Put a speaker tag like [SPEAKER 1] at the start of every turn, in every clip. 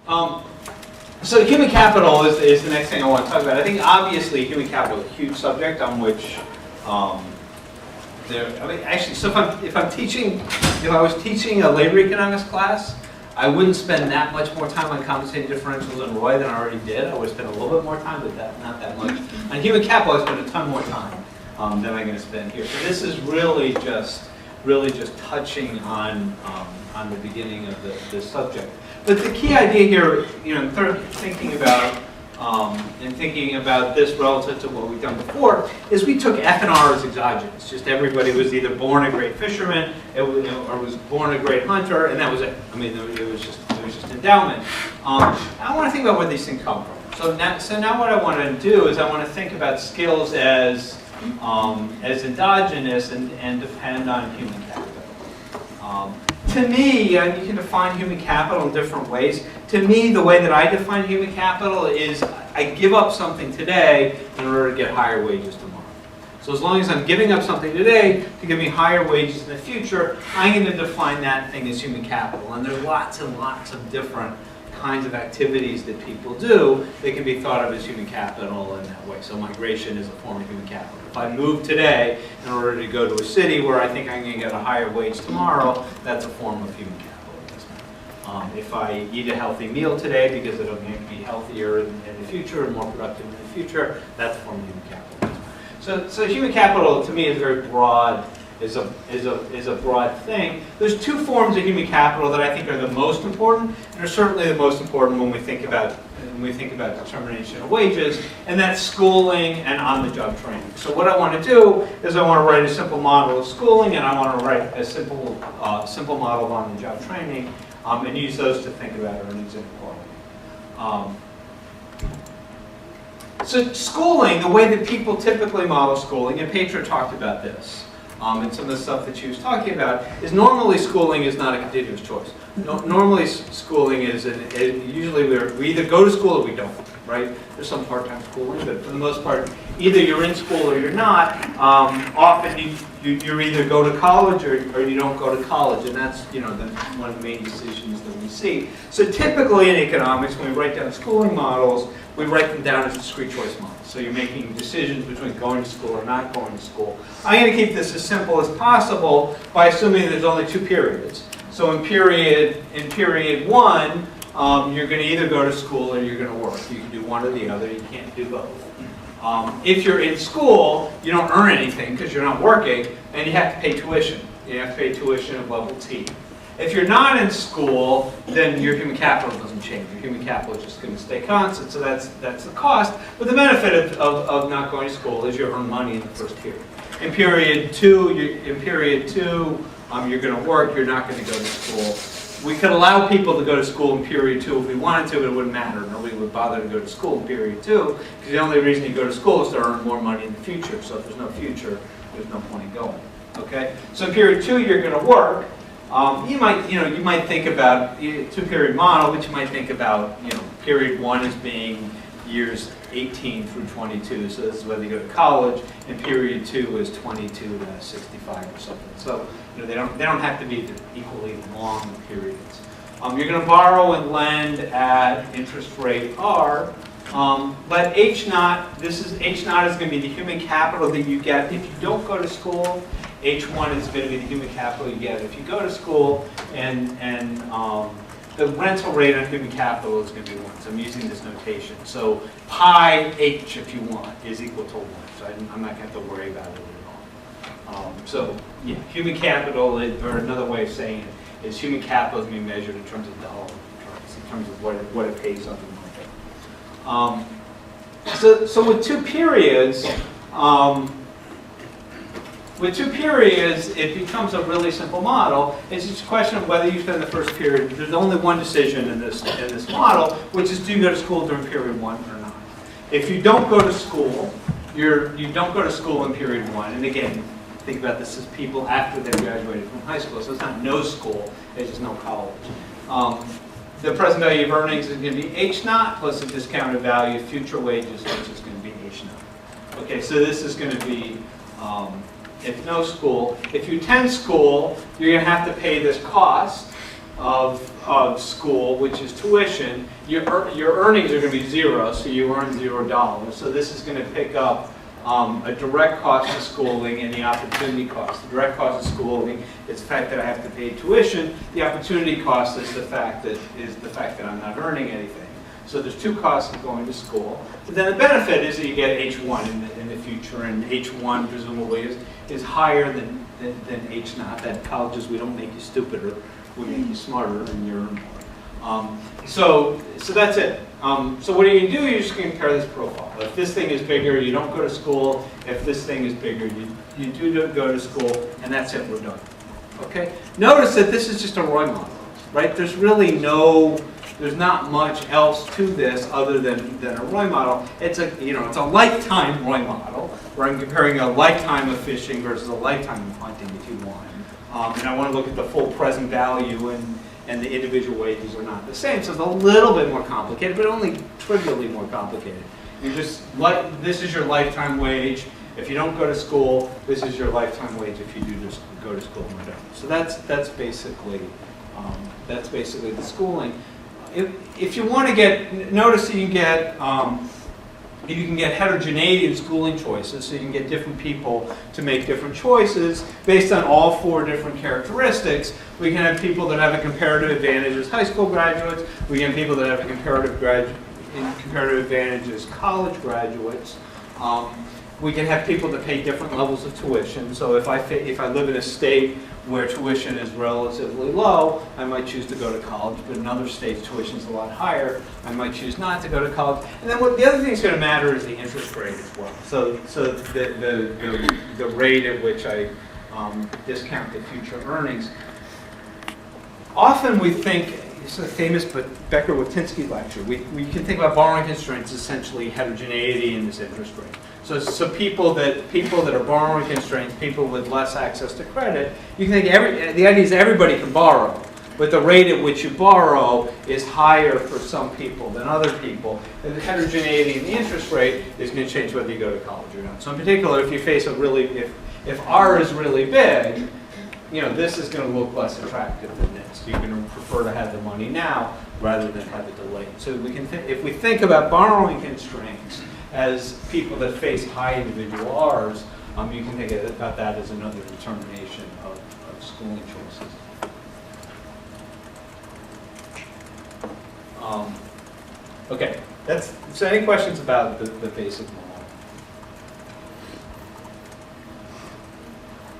[SPEAKER 1] So human capital is the next thing I want to talk about. I think obviously human capital is a huge subject on which actually, so if I was teaching a labor economics class, I wouldn't spend that much more time on compensating differentials and ROI than I already did. I would spend a little bit more time, but not that much. On human capital, I spend a ton more time than I'm going to spend here. So this is really just touching on the beginning of the subject. But the key idea here, thinking about this relative to what we've done before, is we took F and R as exogenous. Just everybody was either born a great fisherman, or was born a great hunter, and that was it. I mean, it was just endowment. I want to think about where these things come from. So now what I want to do is I want to think about skills as endogenous and depend on human capital. To me, and you can define human capital in different ways. To me, the way that I define human capital is I give up something today in order to get higher wages tomorrow. So as long as I'm giving up something today to give me higher wages in the future, I'm going to define that thing as human capital. And there's lots and lots of different kinds of activities that people do that can be thought of as human capital in that way. So migration is a form of human capital. If I move today in order to go to a city where I think I'm going to get a higher wage tomorrow, that's a form of human capital investment. If I eat a healthy meal today because it'll make me healthier in the future and more productive in the future, that's a form of human capital investment. So human capital to me is very broad. Is a broad thing. There's two forms of human capital that I think are the most important, and are certainly the most important when we think about determination of wages, and that's schooling and on-the-job training. So what I want to do is I want to write a simple model of schooling, and I want to write a simple model of on-the-job training, and use those to think about earnings inequality. So schooling, the way that people typically model schooling, and Petra talked about this. And some of the stuff that she was talking about is normally schooling is not a continuous choice. Normally schooling is, usually we either go to school or we don't, right? There's some part-time schooling, but for the most part, either you're in school or you're not. Often you either go to college or you don't go to college, and that's one of the main decisions that we see. So typically in economics, when we write down schooling models, we write them down as discrete choice models. So you're making decisions between going to school or not going to school. I'm going to keep this as simple as possible by assuming there's only two periods. So in period one, you're going to either go to school or you're going to work. You can do one or the other. You can't do both. If you're in school, you don't earn anything because you're not working, and you have to pay tuition. You have to pay tuition of level T. If you're not in school, then your human capital doesn't change. Your human capital is just going to stay constant, so that's the cost. But the benefit of not going to school is you earn money in the first period. In period two, you're going to work. You're not going to go to school. We could allow people to go to school in period two if we wanted to, but it wouldn't matter. Nobody would bother to go to school in period two, because the only reason you go to school is to earn more money in the future. So if there's no future, there's no point in going. Okay? So in period two, you're going to work. You might think about two-period model, but you might think about period one as being years 18 through 22. So this is whether you go to college, and period two is 22 to 65 or something. So they don't have to be equally long periods. You're going to borrow and lend at interest rate R. But H naught is going to be the human capital that you get if you don't go to school. H1 is going to be the human capital you get if you go to school, and the rental rate on human capital is going to be 1. So I'm using this notation. So pi H, if you want, is equal to 1. So I'm not going to have to worry about it at all. So yeah, human capital, or another way of saying it, is human capital is going to be measured in terms of dollar terms, in terms of what it pays on the market. So with two periods. With two periods, it becomes a really simple model. It's just a question of whether you spend the first period. There's only one decision in this model, which is do you go to school during period one or not. If you don't go to school, you don't go to school in period one. And again, think about this as people after they graduated from high school. So it's not no school, it's just no college. The present value of earnings is going to be H naught plus the discounted value of future wages, which is going to be H naught. Okay, so this is going to be if no school. If you attend school, you're going to have to pay this cost. of school, which is tuition, your earnings are going to be zero, so you earn $0. So this is going to pick up a direct cost of schooling and the opportunity cost. The direct cost of schooling is the fact that I have to pay tuition. The opportunity cost is the fact that I'm not earning anything. So there's two costs of going to school. But then the benefit is that you get H1 in the future, and H1 presumably is higher than H0. That colleges, we don't make you stupider, we make you smarter, and you earn more. So that's it. So what do? You're just going to compare this profile. If this thing is bigger, you don't go to school. If this thing is bigger, you do go to school, and that's it, we're done. Okay? Notice that this is just a Roy model, right? There's not much else to this other than a Roy model. It's a lifetime Roy model, where I'm comparing a lifetime of fishing versus a lifetime of hunting, if you want. And I want to look at the full present value, and the individual wages are not the same. So it's a little bit more complicated, but only trivially more complicated. This is your lifetime wage. If you don't go to school, this is your lifetime wage if you do just go to school and don't. So that's basically the schooling. If you want to notice that you can get heterogeneity in schooling choices, so you can get different people to make different choices based on all four different characteristics. We can have people that have a comparative advantage as high school graduates. We can have people that have a comparative advantage as college graduates. We can have people that pay different levels of tuition. So if I live in a state where tuition is relatively low, I might choose to go to college, but in other states tuition is a lot higher. I might choose not to go to college. And then the other thing that's going to matter is the interest rate as well. So the rate at which I discount the future earnings. Often we think, it's a famous Becker-Watinsky lecture, we can think about borrowing constraints as essentially heterogeneity in this interest rate. So people that are borrowing constraints, people with less access to credit, you can think the idea is everybody can borrow, but the rate at which you borrow is higher for some people than other people. And the heterogeneity in the interest rate is going to change whether you go to college or not. So in particular, if you face if R is really big, this is going to look less attractive than this. You're going to prefer to have the money now rather than have it delayed. So if we think about borrowing constraints as people that face high individual R's, you can think about that as another determination of schooling choices. Okay, so any questions about the basic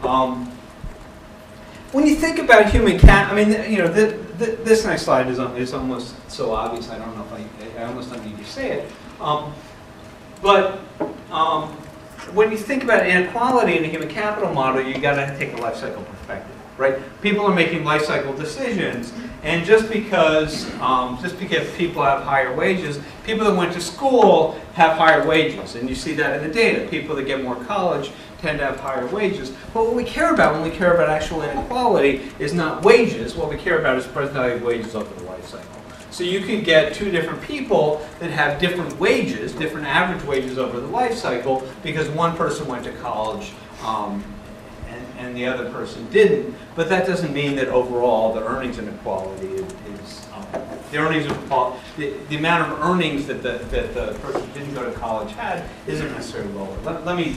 [SPEAKER 1] model? When you think about human this next slide is almost so obvious. I don't know if I almost don't need to say it. But when you think about inequality in a human capital model, you got to take a life cycle perspective, right? People are making life cycle decisions, and just because people have higher wages, people that went to school have higher wages, and you see that in the data. People that get more college tend to have higher wages. But what we care about when we care about actual inequality is not wages. What we care about is present value of wages over the life cycle. So you could get two different people that have different wages, different average wages over the life cycle, because one person went to college and the other person didn't. But that doesn't mean that overall the earnings inequality is the earnings the amount of earnings that the person who didn't go to college had isn't necessarily lower. Let me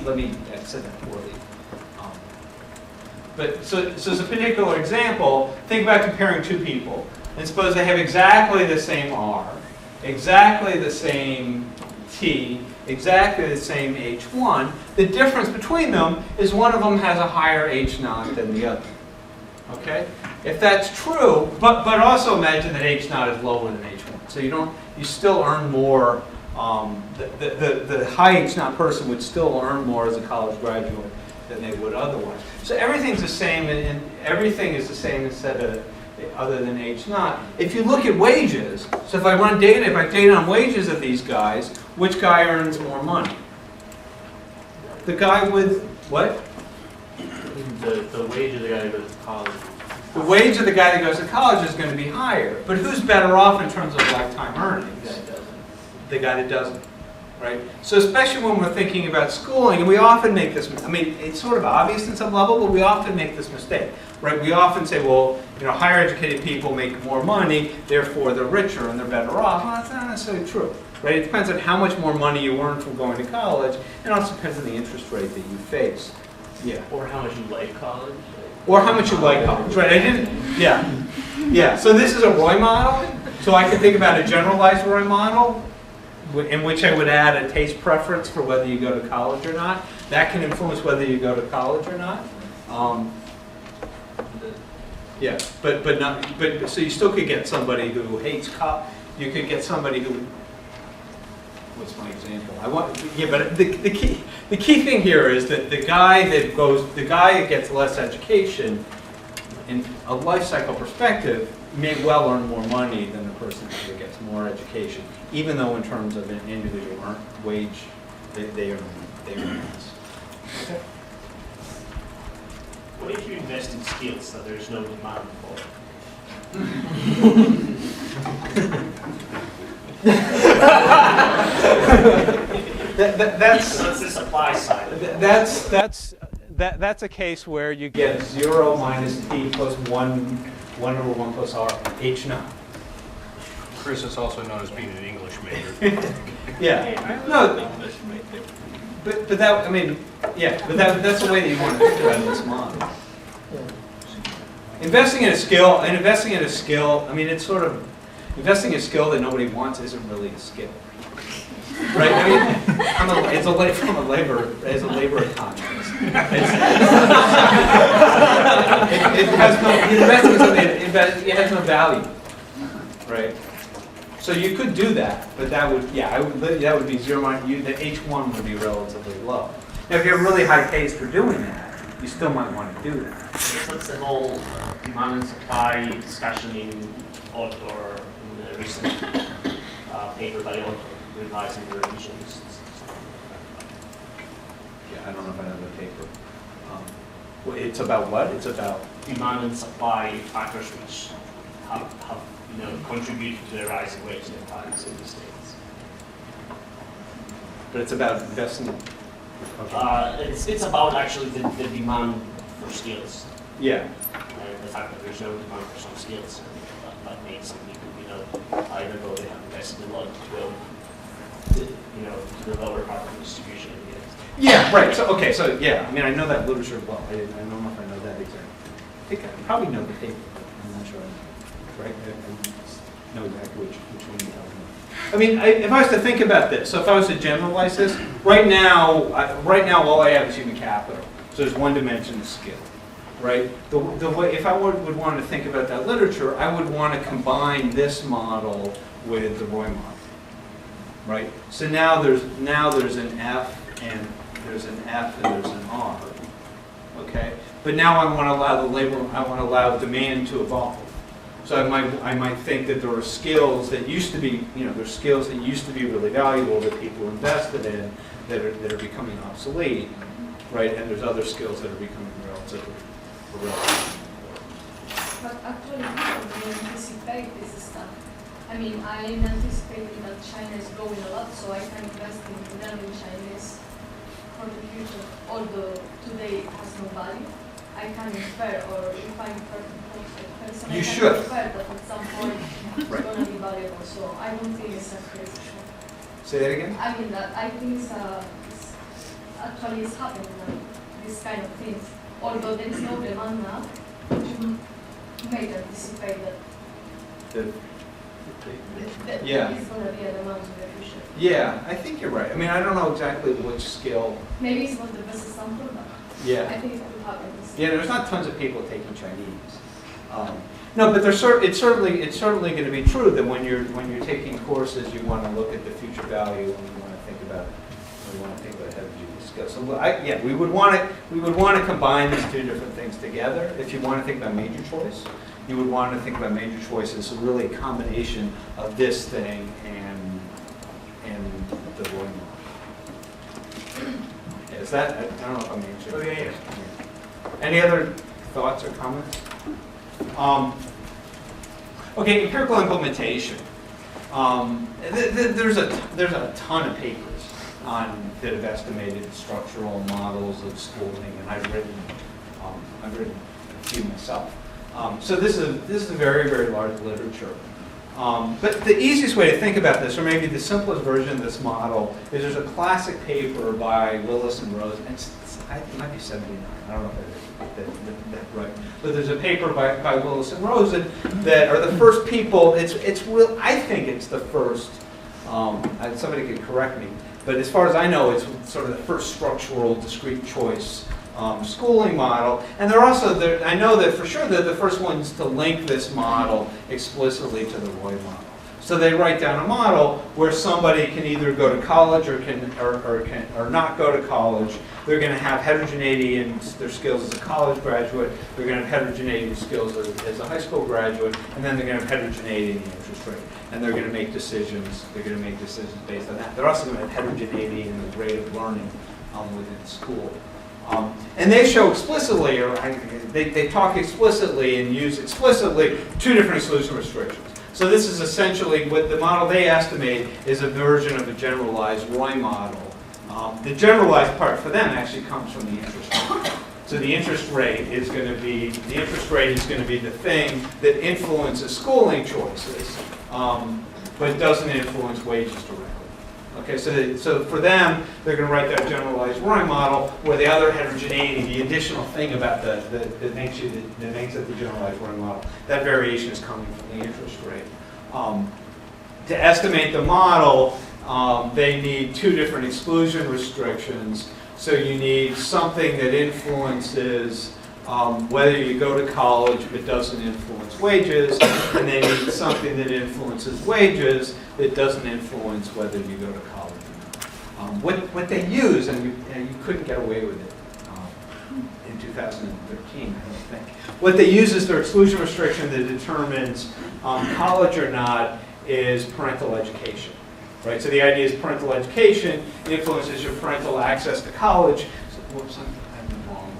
[SPEAKER 1] say that poorly. But so as a particular example, think about comparing two people. And suppose they have exactly the same R, exactly the same T, exactly the same H1. The difference between them is one of them has a higher H0 than the other. Okay? If that's true, but also imagine that H0 is lower than H1. So you still earn more. The high H0 person would still earn more as a college graduate than they would otherwise. So everything's the same, and everything is the same instead of other than H0. If you look at wages, so if I run data, if I data on wages of these guys, which guy earns more money? The guy with what?
[SPEAKER 2] The wage of the guy that goes to college.
[SPEAKER 1] The wage of the guy that goes to college is going to be higher. But who's better off in terms of lifetime earnings? The guy that doesn't. Right? So especially when we're thinking about schooling, and we often make this, it's sort of obvious in some level, but we often make this mistake. Right? We often say, well, higher educated people make more money, therefore they're richer and they're better off. Well, that's not necessarily true, right? It depends on how much more money you earn from going to college, and also depends on the interest rate that you face. Yeah.
[SPEAKER 2] Or how much you like college.
[SPEAKER 1] Or how much you like college, right? Yeah. So this is a Roy model. So I can think about a generalized Roy model in which I would add a taste preference for whether you go to college or not. That can influence whether you go to college or not. Yeah, but so you still could get somebody who hates college. You could get somebody who. What's my example? But the key thing here is that the guy that gets less education, in a life cycle perspective, may well earn more money than the person who gets more education, even though in terms of an individual wage, they earn less. Okay.
[SPEAKER 3] What if you invest in skills that there is no demand for?
[SPEAKER 1] That's
[SPEAKER 3] the supply side.
[SPEAKER 1] That's a case where you get 0 minus p plus 1 over 1 plus r, h naught.
[SPEAKER 4] Chris is also known as being an English major.
[SPEAKER 1] Yeah. No. But that, I mean, yeah, but that's the way that you want to think about this model. Investing in a skill, I mean, it's sort of, investing in a skill that nobody wants isn't really a skill. Right? I mean, as a labor economist. It has no, investing in something, it has no value. Right? So you could do that, but that would, that would be 0 minus, the H1 would be relatively low. Now, if you have really high pays for doing that, you still might want to do that.
[SPEAKER 3] So that's the whole demand and supply discussion in author in the recent paper by author revising the revisions.
[SPEAKER 1] Yeah, I don't know if I know the paper. It's about what? It's about
[SPEAKER 3] demand and supply factors which have contributed to the rising wage inequalities in the States.
[SPEAKER 1] But it's about investing.
[SPEAKER 3] It's about actually the demand for skills.
[SPEAKER 1] Yeah.
[SPEAKER 3] The fact that there's no demand for some skills, and that makes some people, even though they have invested a lot to go, to the lower part of the distribution.
[SPEAKER 1] Yeah, right. So okay, so yeah, I mean, I know that literature well. I don't know if I know that exactly. I think I probably know the paper, but I'm not sure. Right? I know exactly which one you're talking about. I mean, if I was to think about this, so if I was to generalize this, right now all I have is human capital. So there's one dimension of skill, right? The way, if I would want to think about that literature, I would want to combine this model with the Roy model, right? So now there's an F and there's an R, okay? But now I want to allow demand to evolve. So I might think that there are skills that used to be, there's skills that used to be really valuable that people invested in that are becoming obsolete, right? And there's other skills that are becoming relatively irrelevant.
[SPEAKER 5] But actually, people don't anticipate this stuff. I mean, I'm anticipating that China is growing a lot, so I can invest in learning Chinese for the future. Although today it has no value, I can infer, or if I'm person,
[SPEAKER 1] You
[SPEAKER 5] I
[SPEAKER 1] should.
[SPEAKER 5] can infer that at some point it's
[SPEAKER 1] Right.
[SPEAKER 5] going to be valuable. So I don't think it's a crazy.
[SPEAKER 1] Say that again?
[SPEAKER 5] I mean, that I think it's actually it's happening now, these kind of things. Although there is no demand now, you may anticipate that
[SPEAKER 1] Yeah.
[SPEAKER 5] it's going to be a demand in the future.
[SPEAKER 1] Yeah, I think you're right. I mean, I don't know exactly which skill.
[SPEAKER 5] Maybe it's not the best example, but
[SPEAKER 1] Yeah.
[SPEAKER 5] I think it could happen.
[SPEAKER 1] Yeah, there's not tons of people taking Chinese. No, but it's certainly going to be true that when you're taking courses, you want to look at the future value and you want to think about heterogeneous skills. So we would want to combine these two different things together. If you want to think about major choice, you would want to think about major choice as really a combination of this thing and the Roy model. Is that? I don't know if I'm answering.
[SPEAKER 3] Oh, yeah.
[SPEAKER 1] Any other thoughts or comments? Okay, empirical implementation. There's a ton of papers that have estimated structural models of schooling, and I've written a few myself. So this is a very, very large literature. But the easiest way to think about this, or maybe the simplest version of this model, is there's a classic paper by Willis and Rose. It might be 79. I don't know if that's right. But there's a paper by Willis and Rose that are the first people. I think it's the first. Somebody could correct me. But as far as I know, it's sort of the first structural discrete choice schooling model. And they're also, I know that for sure they're the first ones to link this model explicitly to the Roy model. So they write down a model where somebody can either go to college or not go to college. They're going to have heterogeneity in their skills as a college graduate. They're going to have heterogeneity in skills as a high school graduate. And then they're going to have heterogeneity in the interest rate. And they're going to make decisions. They're going to make decisions based on that. They're also going to have heterogeneity in the rate of learning within school. And they show explicitly, or they talk explicitly and use explicitly two different exclusion restrictions. So this is essentially what the model they estimate is a version of a generalized Roy model. The generalized part for them actually comes from the interest rate. So the interest rate is going to be the thing that influences schooling choices, but doesn't influence wages directly. Okay, so for them, they're going to write that generalized Roy model, where the other heterogeneity, the additional thing about that makes it the generalized Roy model, that variation is coming from the interest rate. To estimate the model, they need two different exclusion restrictions. So you need something that influences whether you go to college but doesn't influence wages, and they need something that influences wages that doesn't influence whether you go to college or not. What they use, and you couldn't get away with it in 2013, I don't think. What they use as their exclusion restriction that determines college or not is parental education. Right? So the idea is parental education influences your parental access to college. Whoops, I'm wrong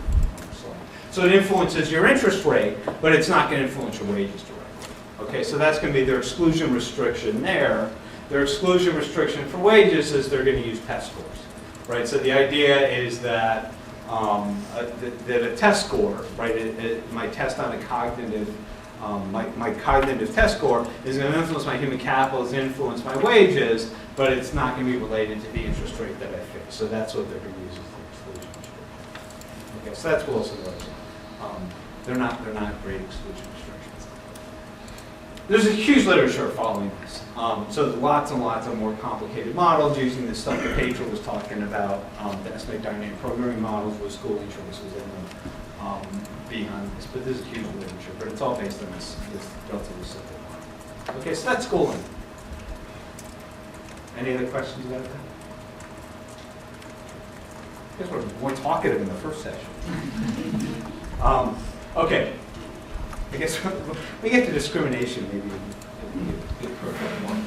[SPEAKER 1] slide. So it influences your interest rate, but it's not going to influence your wages directly. Okay, so that's going to be their exclusion restriction there. Their exclusion restriction for wages is they're going to use test scores. Right? So the idea is that that a test score, right, my test on a cognitive my cognitive test score is going to influence my human capital, is influence my wages, but it's not going to be related to the interest rate that I fix. So that's what they're going to use as the exclusion restriction. Okay, so that's Wilson Rose. They're not great exclusion restrictions. There's a huge literature following this. So lots and lots of more complicated models using the stuff that Pedro was talking about, the estimate dynamic programming models with schooling choices in them. Beyond this, but this is huge literature, but it's all based on this relatively simple model. Okay, so that's schooling. Any other questions about that? I guess we're more talkative in the first session. Okay, I guess we get to discrimination, maybe the perfect one.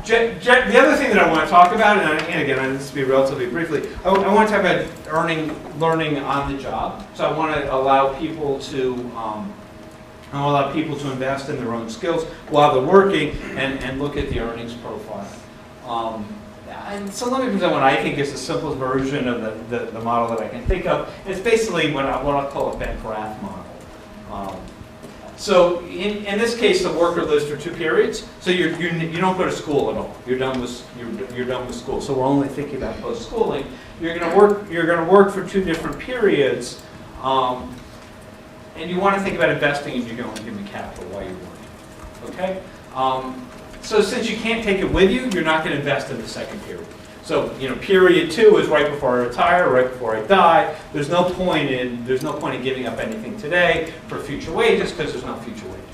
[SPEAKER 1] The other thing that I want to talk about, and again, this will be relatively briefly, I want to talk about learning on the job. So I want to allow people to invest in their own skills while they're working and look at the earnings profile. And so let me present what I think is the simplest version of the model that I can think of. It's basically what I'll call a Ben-Porath model. So in this case, the worker lives for 2 periods. So you don't go to school at all. You're done with school. So we're only thinking about post-schooling. You're going to work for 2 different periods, and you want to think about investing in your own human capital while you're working. Okay. So since you can't take it with you, you're not going to invest in the second period. So period 2 is right before I retire, right before I die. There's no point in giving up anything today for future wages because there's no future wages.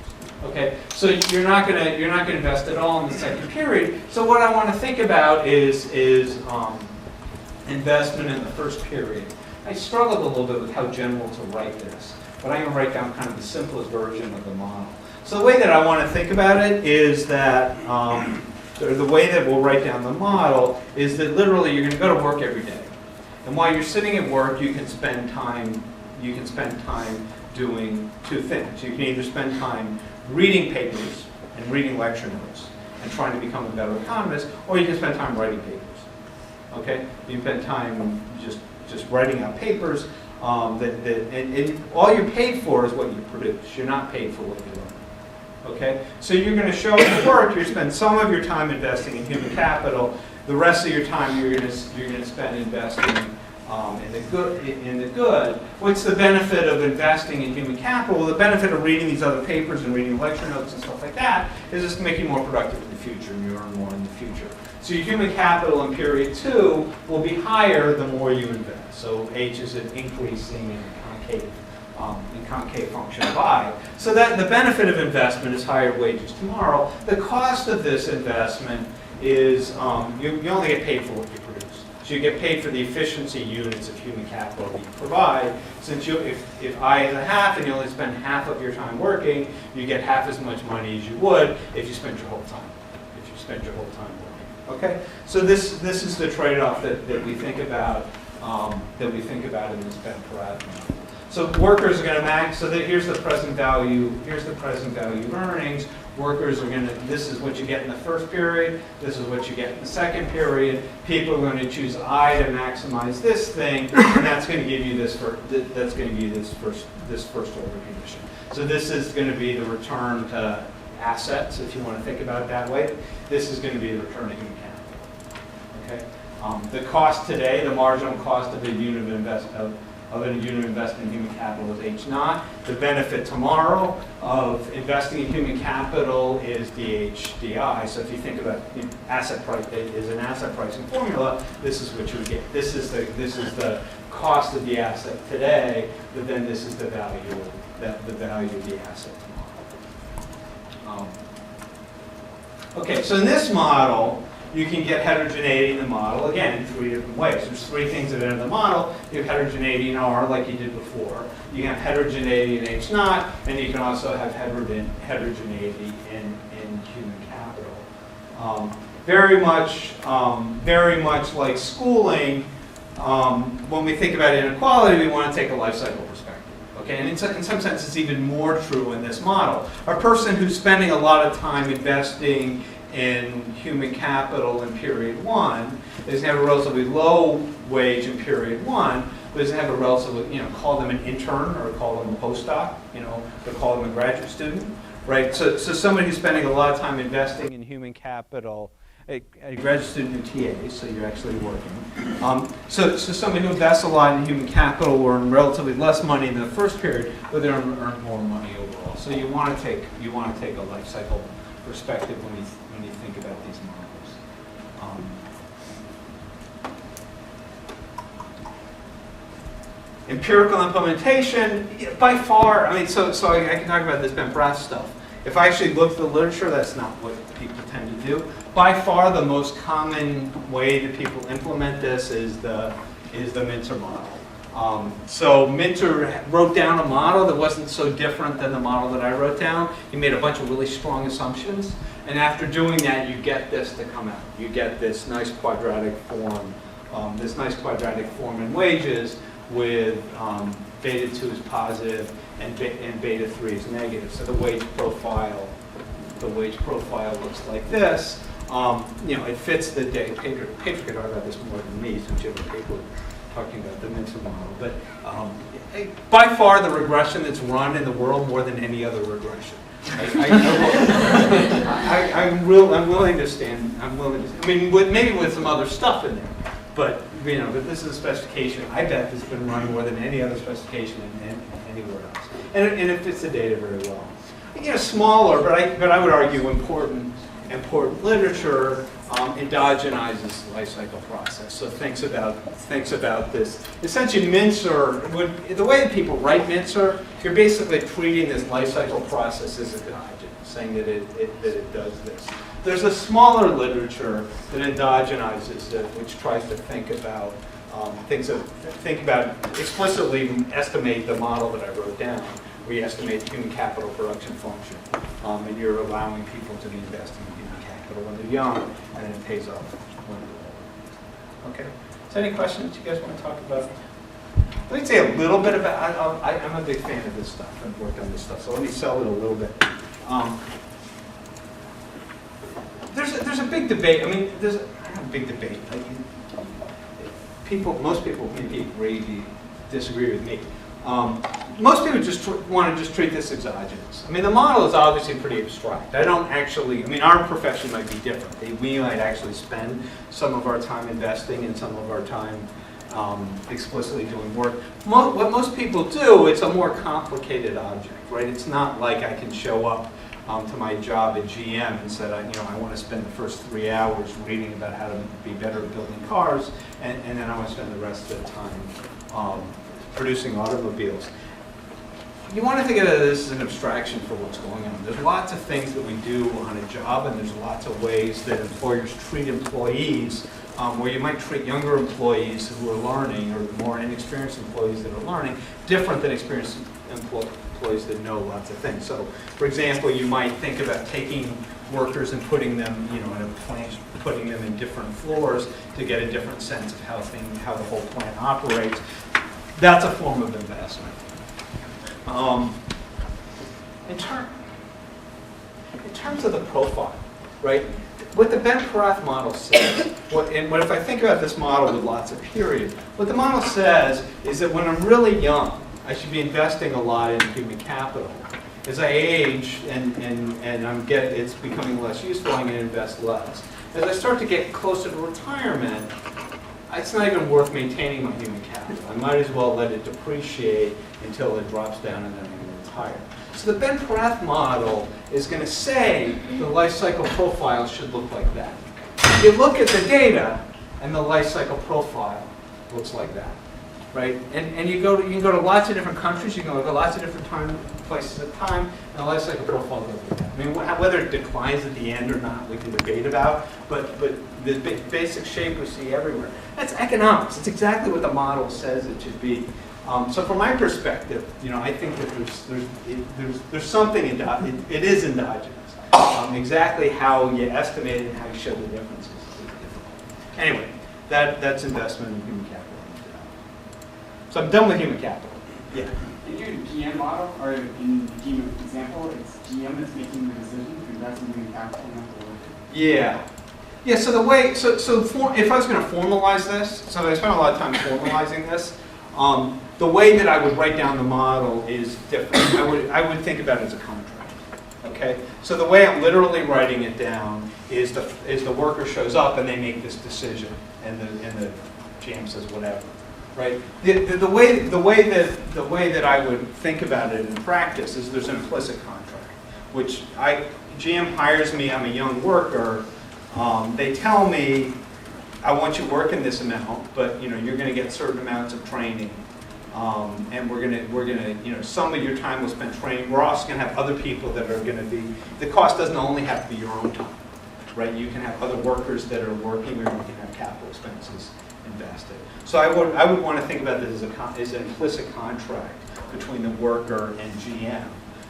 [SPEAKER 1] Okay, so you're not going to invest at all in the second period. So what I want to think about is investment in the first period. I struggled a little bit with how general to write this, but I'm going to write down kind of the simplest version of the model. So the way that I want to think about it is that. Or the way that we'll write down the model is that literally you're going to go to work every day, and while you're sitting at work, you can spend time doing 2 things. You can either spend time reading papers and reading lecture notes and trying to become a better economist, or you can spend time writing papers. Okay, you spend time just writing out papers. and all you're paid for is what you produce. You're not paid for what you learn. Okay? So you're going to show your work. You spend some of your time investing in human capital. The rest of your time you're going to spend investing in the good. What's the benefit of investing in human capital? Well, the benefit of reading these other papers and reading lecture notes and stuff like that is just to make you more productive in the future, and you earn more in the future. So your human capital in period 2 will be higher the more you invest. So H is an increasing and concave function of I. So that the benefit of investment is higher wages tomorrow. The cost of this investment is you only get paid for what you produce. So you get paid for the efficiency units of human capital that you provide. Since if I is a half and you only spend half of your time working, you get half as much money as you would if you spent your whole time. If you spent your whole time working. Okay, so this is the trade-off that we think about in this Ben-Porath model. So workers are going to max. So here's the present value. Here's the present value of earnings. Workers are going to. This is what you get in the first period. This is what you get in the second period. People are going to choose I to maximize this thing, and that's going to give you this. That's going to give you this first order condition. So this is going to be the return to assets, if you want to think about it that way. This is going to be the return to human capital. Okay. The cost today, the marginal cost of a unit of investment in human capital is H naught. The benefit tomorrow of investing in human capital is DH DI. So if you think about asset price is an asset pricing formula, this is what you would get. This is the cost of the asset today, but then this is the value of the asset tomorrow. Okay, so in this model, you can get heterogeneity in the model, again, in 3 different ways. There's 3 things that enter the model. You have heterogeneity in R, like you did before. You can have heterogeneity in H naught, and you can also have heterogeneity in human capital. Very much like schooling, when we think about inequality, we want to take a life cycle perspective. Okay, and in some sense, it's even more true in this model. A person who's spending a lot of time investing in human capital in period 1 is going to have a relatively low wage in period 1, but is going to have a relatively, call them an intern or call them a postdoc, or call them a graduate student, right? So somebody who's spending a lot of time investing in human capital, a graduate student in TA, so you're actually working. So somebody who invests a lot in human capital will earn relatively less money in the first period, but they earn more money overall. So you want to take a life cycle perspective when you think about these models. Empirical implementation, by far, so I can talk about this Ben-Porath stuff. If I actually look at the literature, that's not what people tend to do. By far, the most common way that people implement this is the Minter model. So Minter wrote down a model that wasn't so different than the model that I wrote down. He made a bunch of really strong assumptions, and after doing that, you get this to come out. You get this nice quadratic form, in wages with beta 2 is positive and beta 3 is negative. So the wage profile looks like this. It fits the day. Pedro could talk about this more than me, since you have a paper talking about the Minter model. But by far the regression that's run in the world more than any other regression. I'm willing to stand. Maybe with some other stuff in there, but but this is a specification. I bet that's been run more than any other specification anywhere else, and it fits the data very well. Smaller, but I would argue important literature endogenizes the life cycle process. So thinks about this. Essentially, Minter the way that people write Minter, you're basically treating this life cycle process as endogenous, saying that it does this. There's a smaller literature that endogenizes it, which tries to think about explicitly estimate the model that I wrote down. We estimate the human capital production function, and you're allowing people to be investing in human capital when they're young, and it pays off when they're old. Okay. So any questions you guys want to talk about? Let me say a little bit about. I'm a big fan of this stuff. I've worked on this stuff, so let me sell it a little bit. There's a big debate. There's a big debate. Most people maybe agree. disagree with me. Most people just want to just treat this exogenous. I mean, the model is obviously pretty abstract. I don't actually, I mean, our profession might be different. We might actually spend some of our time investing and some of our time explicitly doing work. What most people do, it's a more complicated object, right? It's not like I can show up to my job at GM and said, I want to spend the first 3 hours reading about how to be better at building cars, and then I want to spend the rest of the time producing automobiles. You want to think of this as an abstraction for what's going on. There's lots of things that we do on a job, and there's lots of ways that employers treat employees, where you might treat younger employees who are learning, or more inexperienced employees that are learning, different than experienced employees that know lots of things. So, for example, you might think about taking workers and putting them, in a plant, putting them in different floors to get a different sense of how the whole plant operates. That's a form of investment. In terms of the profile, right? What the Ben-Porath model says, what if I think about this model with lots of periods, what the model says is that when I'm really young, I should be investing a lot in human capital. As I age and it's becoming less useful, I'm going to invest less. As I start to get closer to retirement, it's not even worth maintaining my human capital. I might as well let it depreciate until it drops down and then I'm going to retire. So the Ben-Porath model is going to say the life cycle profile should look like that. You look at the data, and the life cycle profile looks like that, right? And you can go to lots of different countries. You can go to lots of different places at time, and the life cycle profile looks like that. I mean, whether it declines at the end or not, we can debate about. But the basic shape we see everywhere. That's economics. It's exactly what the model says it should be. So from my perspective, I think that there's something it is endogenous. Exactly how you estimate it and how you show the differences is different. Anyway, that's investment in human capital. So I'm done with human capital. Yeah.
[SPEAKER 6] In your GM model, or in the GM example, it's GM that's making the decision to invest in human capital, not the worker.
[SPEAKER 1] Yeah. Yeah. So the way, if I was going to formalize this, so I spent a lot of time formalizing this. The way that I would write down the model is different. I would think about it as a contract. Okay. So the way I'm literally writing it down is the worker shows up and they make this decision, and the GM says whatever. Right. The way that I would think about it in practice is there's an implicit contract, which GM hires me. I'm a young worker. They tell me, I want you working this amount, but you're going to get certain amounts of training, and we're gonna some of your time will spend training. We're also going to have other people that are going to be. The cost doesn't only have to be your own time, right? You can have other workers that are working, or you can have capital expenses invested. So I would want to think about this as an implicit contract between the worker and GM.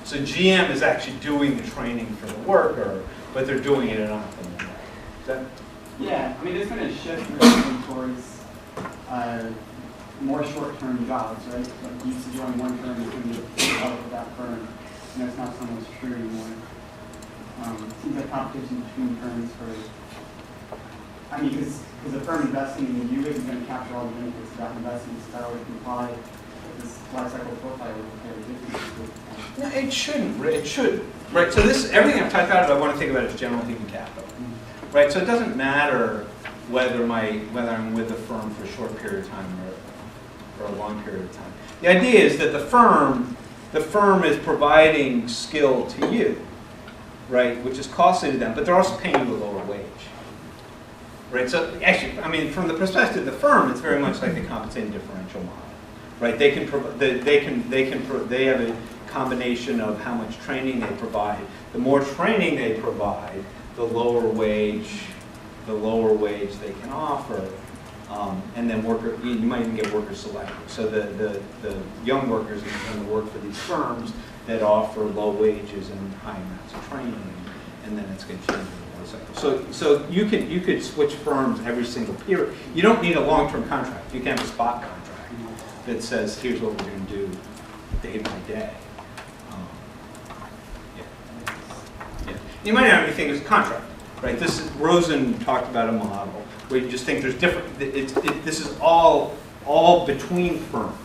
[SPEAKER 1] So GM is actually doing the training for the worker, but they're doing it in an optimal way. Is that?
[SPEAKER 6] Yeah, I mean, there's been a shift recently towards more short-term jobs, right? Like you used to join one firm, you couldn't develop with that firm. It's not so much true anymore. Seems like competition between firms because a firm investing in you is going to capture all the benefits of that investment, so that would comply with this life cycle profile with different.
[SPEAKER 1] No, it shouldn't. It should. Right. So everything I've talked about, I want to think about as general human capital. Right. So it doesn't matter whether I'm with a firm for a short period of time or a long period of time. The idea is that the firm is providing skill to you, right, which is costly to them, but they're also paying you a lower wage. Right. So actually, I mean, from the perspective of the firm, it's very much like the compensating differential model. Right. They have a combination of how much training they provide. The more training they provide, the lower wage they can offer, and then you might even get worker selected. So the young workers are going to work for these firms that offer low wages and high amounts of training, and then it's going to change the life cycle. So you could switch firms every single period. You don't need a long-term contract. You can have a spot contract that says, here's what we're going to do day by day. You might not even think it's a contract, right? Rosen talked about a model where you just think there's different. This is all between firms.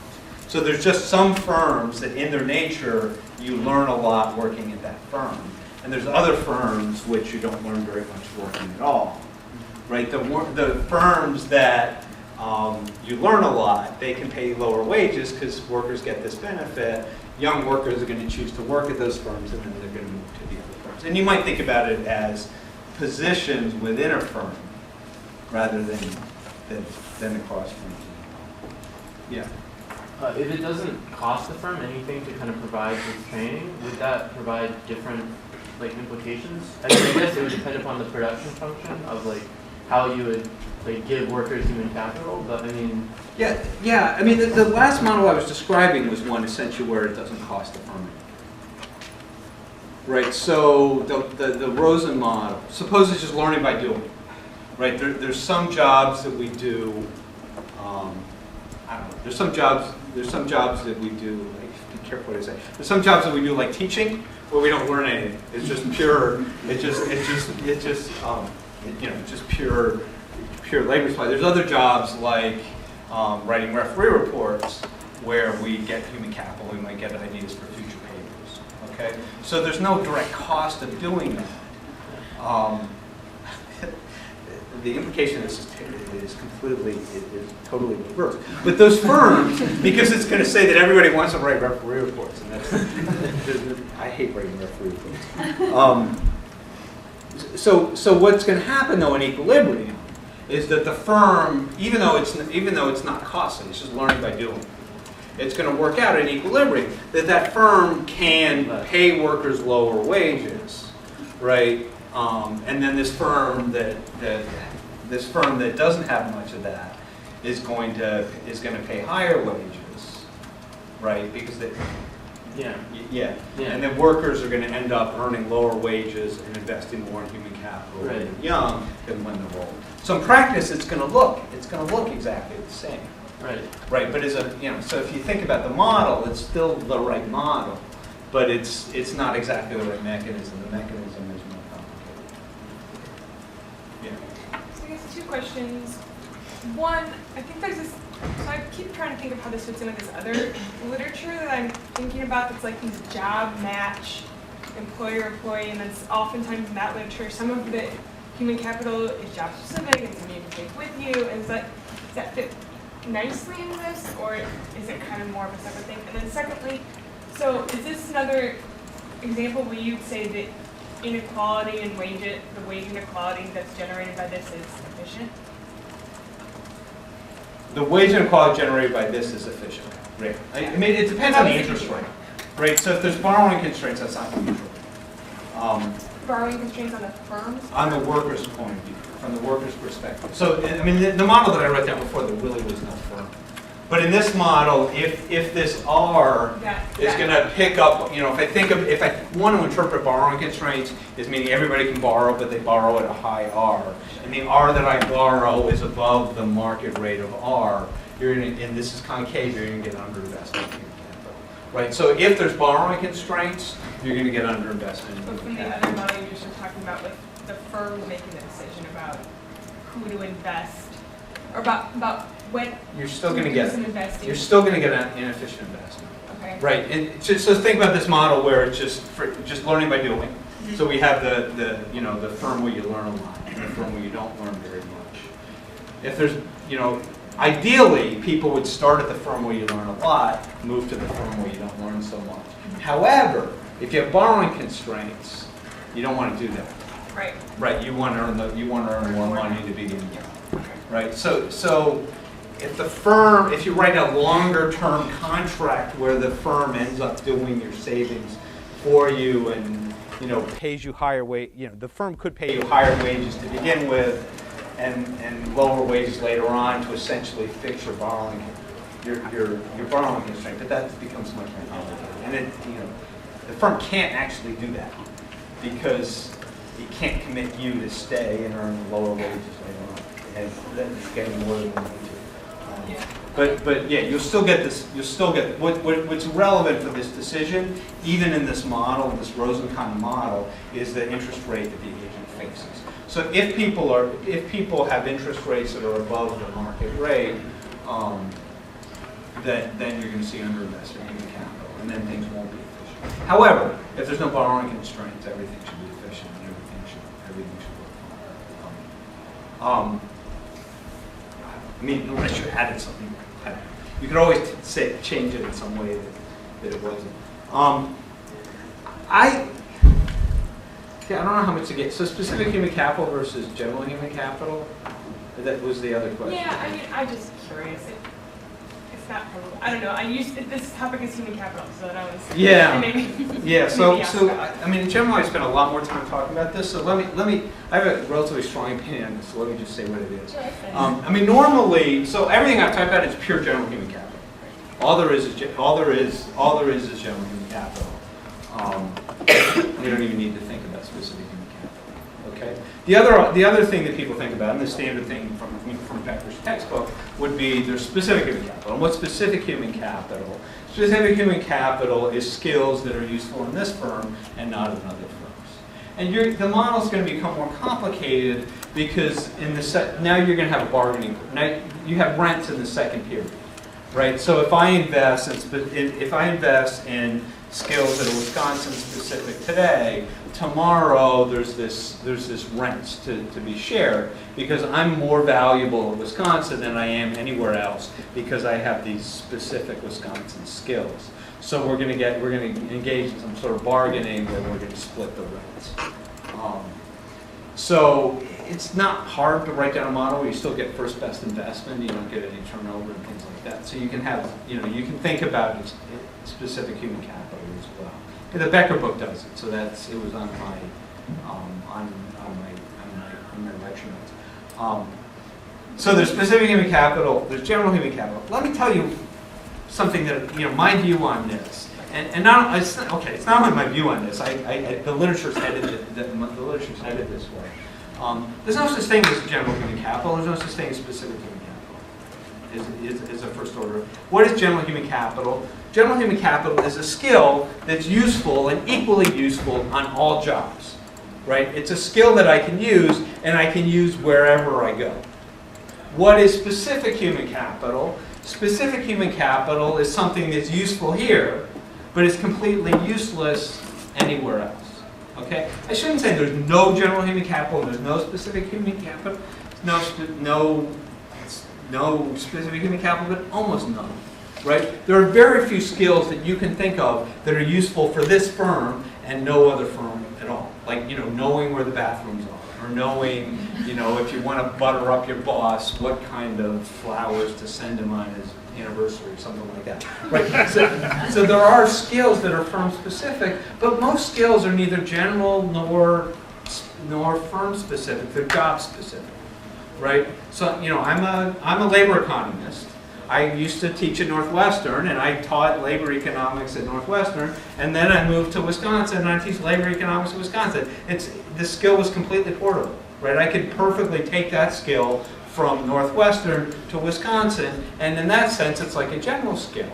[SPEAKER 1] So there's just some firms that in their nature, you learn a lot working at that firm. And there's other firms which you don't learn very much working at all. Right? The firms that you learn a lot, they can pay lower wages because workers get this benefit. Young workers are going to choose to work at those firms, and then they're going to move to the other firms. And you might think about it as positions within a firm rather than across firms. Yeah.
[SPEAKER 2] If it doesn't cost the firm anything to kind of provide this training, would that provide different like implications? I guess it would depend upon the production function of like how you would like give workers human capital. But I mean,
[SPEAKER 1] Yeah. I mean, the last model I was describing was one essentially where it doesn't cost the firm anything. Right. So the Rosen model. Suppose it's just learning by doing. Right. There's some jobs that we do. I don't know. There's some jobs that we do. Like, be careful what I say. There's some jobs that we do like teaching, where we don't learn anything. It's just pure. It's just pure labor supply. There's other jobs like writing referee reports, where we get human capital. We might get ideas for future papers. Okay. So there's no direct cost of doing that. The implication of this is totally reversed. But those firms, because it's going to say that everybody wants to write referee reports, and that's I hate writing referee reports. So what's going to happen though in equilibrium is that the firm, even though it's not costly, it's just learning by doing. It's going to work out in equilibrium that firm can pay workers lower wages, right? And then this firm that doesn't have much of that is going to pay higher wages, right? Because they, yeah. And then workers are going to end up earning lower wages and investing more in human capital when they're young than when they're old. So in practice, it's going to look exactly the same. Right. But so if you think about the model, it's still the right model, but it's not exactly the right mechanism. The mechanism is more complicated. Yeah.
[SPEAKER 7] So I guess two questions. One, I think there's this, so I keep trying to think of how this fits in with this other literature that I'm thinking about that's like these job match, employer-employee, and that's oftentimes in that literature, some of the human capital is job specific and something you can take with you. And does that fit nicely in this, or is it kind of more of a separate thing? And then secondly, so is this another example where you'd say that inequality and the wage inequality that's generated by this is efficient?
[SPEAKER 1] The wage inequality generated by this is efficient. Right. I mean, it depends on the interest rate. Right. So if there's borrowing constraints, that's not neutral.
[SPEAKER 7] Borrowing constraints on the firms?
[SPEAKER 1] On the worker's point of view, from the worker's perspective. So, I mean, the model that I wrote down before, there really was no firm. But in this model, if this R is going to pick up, if I want to interpret borrowing constraints as meaning everybody can borrow, but they borrow at a high R, and the R that I borrow is above the market rate of R, and this is concave, you're going to get underinvestment in capital. Right? So if there's borrowing constraints, you're going to get underinvestment in
[SPEAKER 7] But from the other model, you're just talking about with the firm making the decision about who to invest, or about when
[SPEAKER 1] you're still going to get
[SPEAKER 7] investing.
[SPEAKER 1] You're still going to get an inefficient investment.
[SPEAKER 7] Okay.
[SPEAKER 1] Right. And so think about this model where it's just learning by doing. Mm-hmm. So we have the firm where you learn a lot and the firm where you don't learn very much. If there's ideally people would start at the firm where you learn a lot, move to the firm where you don't learn so much. However, if you have borrowing constraints, you don't want to do that.
[SPEAKER 7] Right.
[SPEAKER 1] Right. You want to earn more money to begin with.
[SPEAKER 7] Okay.
[SPEAKER 1] Right. So if you write a longer term contract where the firm ends up doing your savings for you and pays you higher the firm could pay you higher wages to begin with and lower wages later on to essentially fix your borrowing constraint, but that becomes much more complicated. And the firm can't actually do that because it can't commit you to stay and earn lower wages later on. And that's getting more than you need to. But yeah, you'll still get this. What's relevant for this decision, even in this model, this Rosen-Kahn model, is the interest rate that the agent faces. So if people have interest rates that are above the market rate, then you're going to see underinvestment in human capital, and then things won't be efficient. However, if there's no borrowing constraints, everything should be efficient, and everything should work fine. I mean, unless you added something, you could always change it in some way that it wasn't. I don't know how much to get. So specific human capital versus general human capital, that was the other question.
[SPEAKER 7] Yeah, I mean, I'm just curious. It's not probably, I don't know. This topic is human capital, so that I was.
[SPEAKER 1] Yeah.
[SPEAKER 7] Maybe,
[SPEAKER 1] Yeah.
[SPEAKER 7] maybe ask
[SPEAKER 1] So
[SPEAKER 7] about it.
[SPEAKER 1] I mean, in general, I spent a lot more time talking about this. So let me. I have a relatively strong opinion on this. So let me just say what it is. I mean, normally, so everything I've talked about is pure general human capital. All there is general human capital. We don't even need to think about specific human capital. Okay. The other thing that people think about, and the standard thing from Becker's textbook, would be there's specific human capital. And what's specific human capital? Specific human capital is skills that are useful in this firm and not in other firms. And the model is going to become more complicated because now you're going to have a bargaining. Now you have rents in the second period, right? So if I invest in skills that are Wisconsin specific today, tomorrow there's this rent to be shared because I'm more valuable in Wisconsin than I am anywhere else because I have these specific Wisconsin skills. So we're going to engage in some sort of bargaining where we're going to split the rents. So it's not hard to write down a model where you still get first best investment, you don't get any turnover and things like that. So you can have, you can think about specific human capital as well. The Becker book does it, so it was on my lecture notes. So there's specific human capital, there's general human capital. Let me tell you something that, my view on this. And now, it's not only my view on this. The literature's headed this way. There's no such thing as general human capital. There's no such thing as specific human capital. Is a first order. What is general human capital? General human capital is a skill that's useful and equally useful on all jobs. Right? It's a skill that I can use, and I can use wherever I go. What is specific human capital? Specific human capital is something that's useful here, but it's completely useless anywhere else. Okay? I shouldn't say there's no general human capital and there's no specific human capital. No specific human capital, but almost none. Right? There are very few skills that you can think of that are useful for this firm and no other firm at all. Like, knowing where the bathrooms are, or knowing, if you want to butter up your boss, what kind of flowers to send him on his anniversary or something like that. Right? So there are skills that are firm specific, but most skills are neither general nor firm specific. They're job specific. Right? So, I'm a labor economist. I used to teach at Northwestern, and I taught labor economics at Northwestern, and then I moved to Wisconsin, and I teach labor economics at Wisconsin. The skill was completely portable, right? I could perfectly take that skill from Northwestern to Wisconsin, and in that sense, it's like a general skill,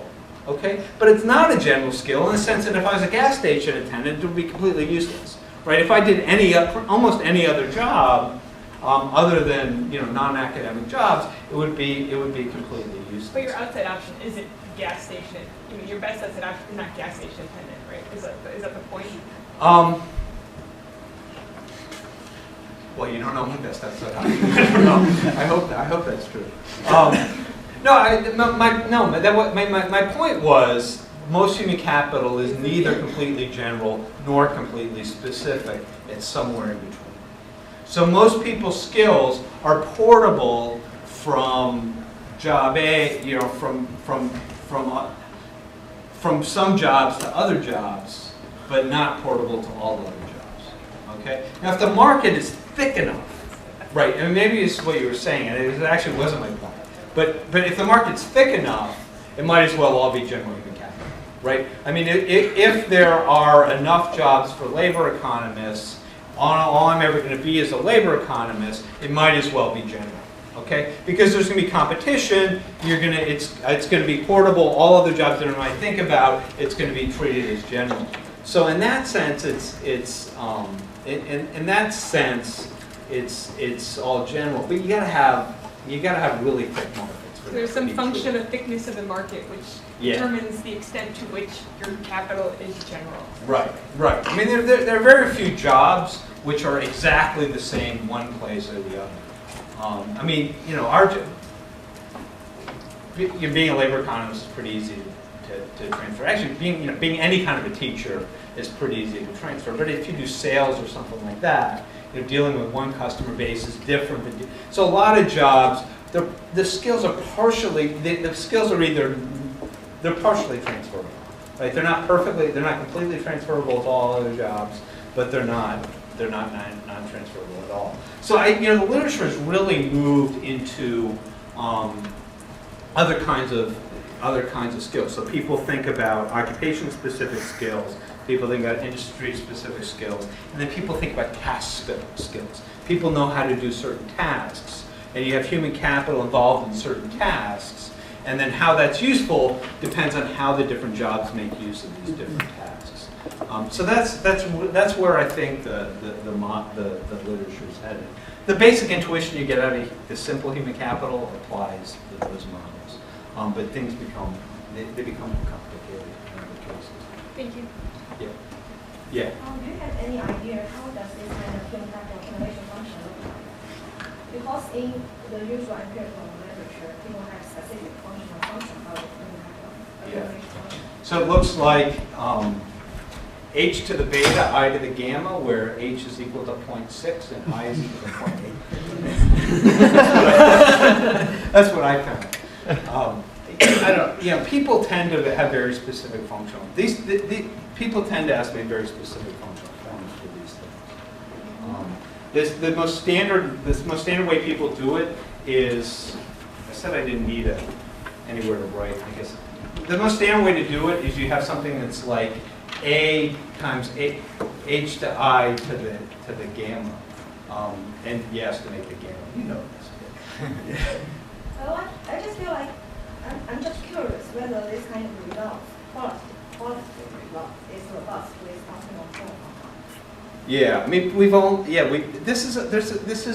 [SPEAKER 1] okay? But it's not a general skill in the sense that if I was a gas station attendant, it would be completely useless, right? If I did almost any other job, other than non-academic jobs, it would be completely useless.
[SPEAKER 7] But your outside option isn't gas station. Your best outside option is not gas station attendant, right? Is that the point?
[SPEAKER 1] Well, you don't know my best outside option. I don't know. I hope that's true. My point was most human capital is neither completely general nor completely specific. It's somewhere in between. So most people's skills are portable from job A, from some jobs to other jobs, but not portable to all other jobs. Okay. Now, if the market is thick enough, right? And maybe it's what you were saying, and it actually wasn't my point. But if the market's thick enough, it might as well all be general human capital, right? I mean, if there are enough jobs for labor economists. All I'm ever going to be is a labor economist, it might as well be general, okay? Because there's going to be competition, it's going to be portable, all other jobs that I might think about, it's going to be treated as general. So in that sense, it's all general. But you got to have really thick markets
[SPEAKER 7] So there's some function of thickness of the market which
[SPEAKER 1] Yeah.
[SPEAKER 7] determines the extent to which your capital is general.
[SPEAKER 1] Right, right. I mean, there are very few jobs which are exactly the same one place or the other. I mean, you know, being a labor economist is pretty easy to transfer. Actually, being any kind of a teacher is pretty easy to transfer. But if you do sales or something like that, you know, dealing with one customer base is different. So a lot of jobs, the skills are partially, the skills are they're partially transferable. Right? They're not completely transferable to all other jobs, but they're not non-transferable at all. So the literature has really moved into other kinds of skills. So people think about occupation-specific skills, people think about industry-specific skills, and then people think about task skills. People know how to do certain tasks, and you have human capital involved in certain tasks, and then how that's useful depends on how the different jobs make use of these different tasks. So that's where I think the literature is headed. The basic intuition you get out of the simple human capital applies to those models, but things become more complicated in other cases.
[SPEAKER 7] Thank you.
[SPEAKER 1] Yeah. Yeah.
[SPEAKER 8] Do you have any idea how does this kind of human capital accumulation function look like? Because in the usual empirical literature, people have specific functional function of human capital accumulation function.
[SPEAKER 1] So it looks like h to the beta, I to the gamma, where h is equal to 0.6 and I is equal to 0.8. That's what I found. I don't. People tend to have very specific functional. People tend to estimate very specific functional forms for these things. The most standard way people do it is. I said I didn't need anywhere to write. I guess the most standard way to do it is you have something that's like a times h to I to the gamma, and you estimate the gamma. You know this.
[SPEAKER 8] So I just feel like I'm just curious whether this kind of result, qualitative result, is robust with optimal form or not.
[SPEAKER 1] Yeah, I mean this is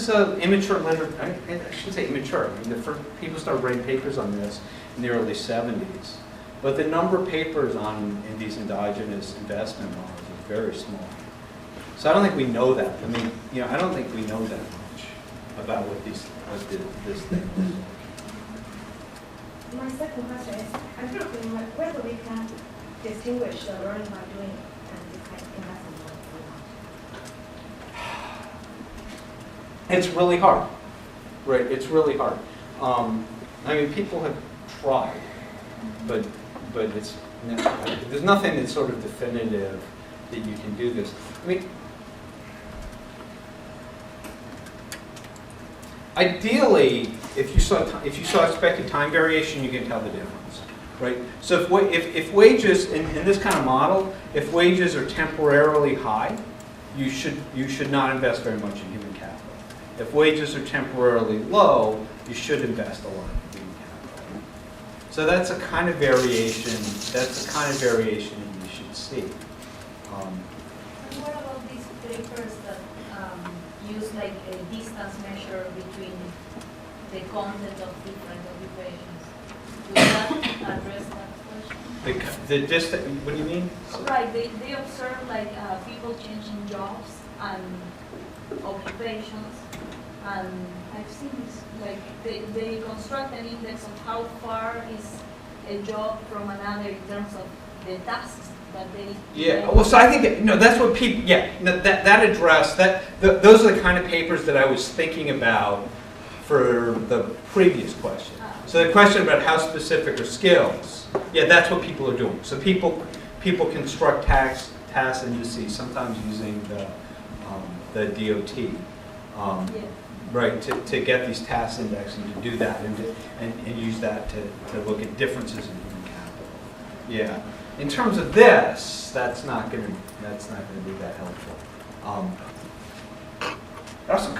[SPEAKER 1] a immature literature. I shouldn't say immature. I mean, the first people started writing papers on this in the early 70s, but the number of papers in these endogenous investment models is very small. So I don't think we know that. I mean, I don't think we know that much about what this thing is.
[SPEAKER 8] My second question is, I'm wondering whether we can distinguish the learning by doing and this kind of investment or not.
[SPEAKER 1] It's really hard, right? It's really hard. I mean, people have tried, but there's nothing that's sort of definitive that you can do this. I mean, ideally, if you saw expected time variation, you can tell the difference, right? So if wages in this kind of model, if wages are temporarily high, you should not invest very much in human capital. If wages are temporarily low, you should invest a lot in human capital. So that's a kind of variation. That's the kind of variation that you should see.
[SPEAKER 5] And what about these papers that use like a distance measure between the content of different occupations? Would that address that question?
[SPEAKER 1] The distance. What do you mean?
[SPEAKER 5] Right. They observe like people changing jobs and occupations, and I've seen this, like they construct an index of how far is a job from another in terms of the tasks that they.
[SPEAKER 1] Yeah. Well, so I think that's what people. Yeah. That address that. Those are the kind of papers that I was thinking about for the previous question. So the question about how specific are skills. Yeah, that's what people are doing. So people construct task indices, sometimes using the DOT.
[SPEAKER 5] Yeah.
[SPEAKER 1] Right, to get these task indexes and to do that and use that to look at differences in human capital. Yeah. In terms of this, that's not going to be that helpful. Also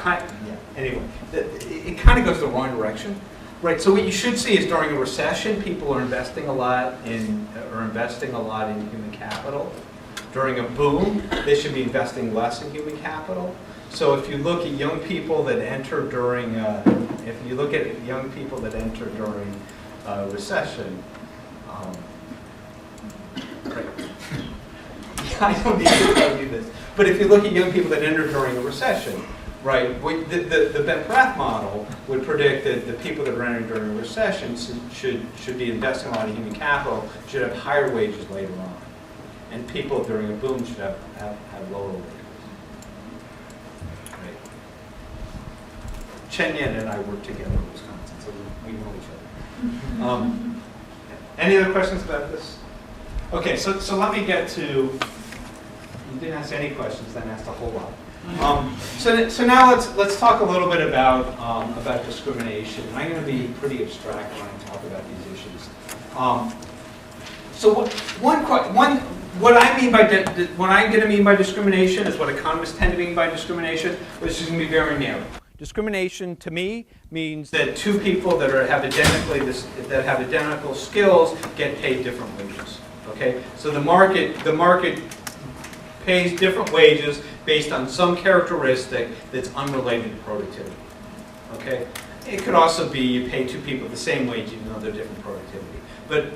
[SPEAKER 1] anyway, it kind of goes the wrong direction. Right. So what you should see is during a recession, people are investing a lot in human capital. During a boom, they should be investing less in human capital. So if you look at young people that enter during if you look at young people that enter during a recession, right. I don't need to tell you this, but if you look at young people that enter during a recession, right, the Ben-Porath model would predict that the people that are entering during a recession should be investing a lot of human capital, should have higher wages later on, and people during a boom should have lower wages. Right. Chen Yen and I work together in Wisconsin, so we know each other. Any other questions about this? Okay, so let me get to, you didn't ask any questions, then asked a whole lot. So now let's talk a little bit about discrimination. I'm going to be pretty abstract when I talk about these issues. So what I mean by what I'm going to mean by discrimination is what economists tend to mean by discrimination, which is going to be very narrow. Discrimination to me means that two people that have identical skills get paid different wages. Okay, so the market pays different wages based on some characteristic that's unrelated to productivity. Okay, it could also be you pay two people the same wage even though they're different productivity. But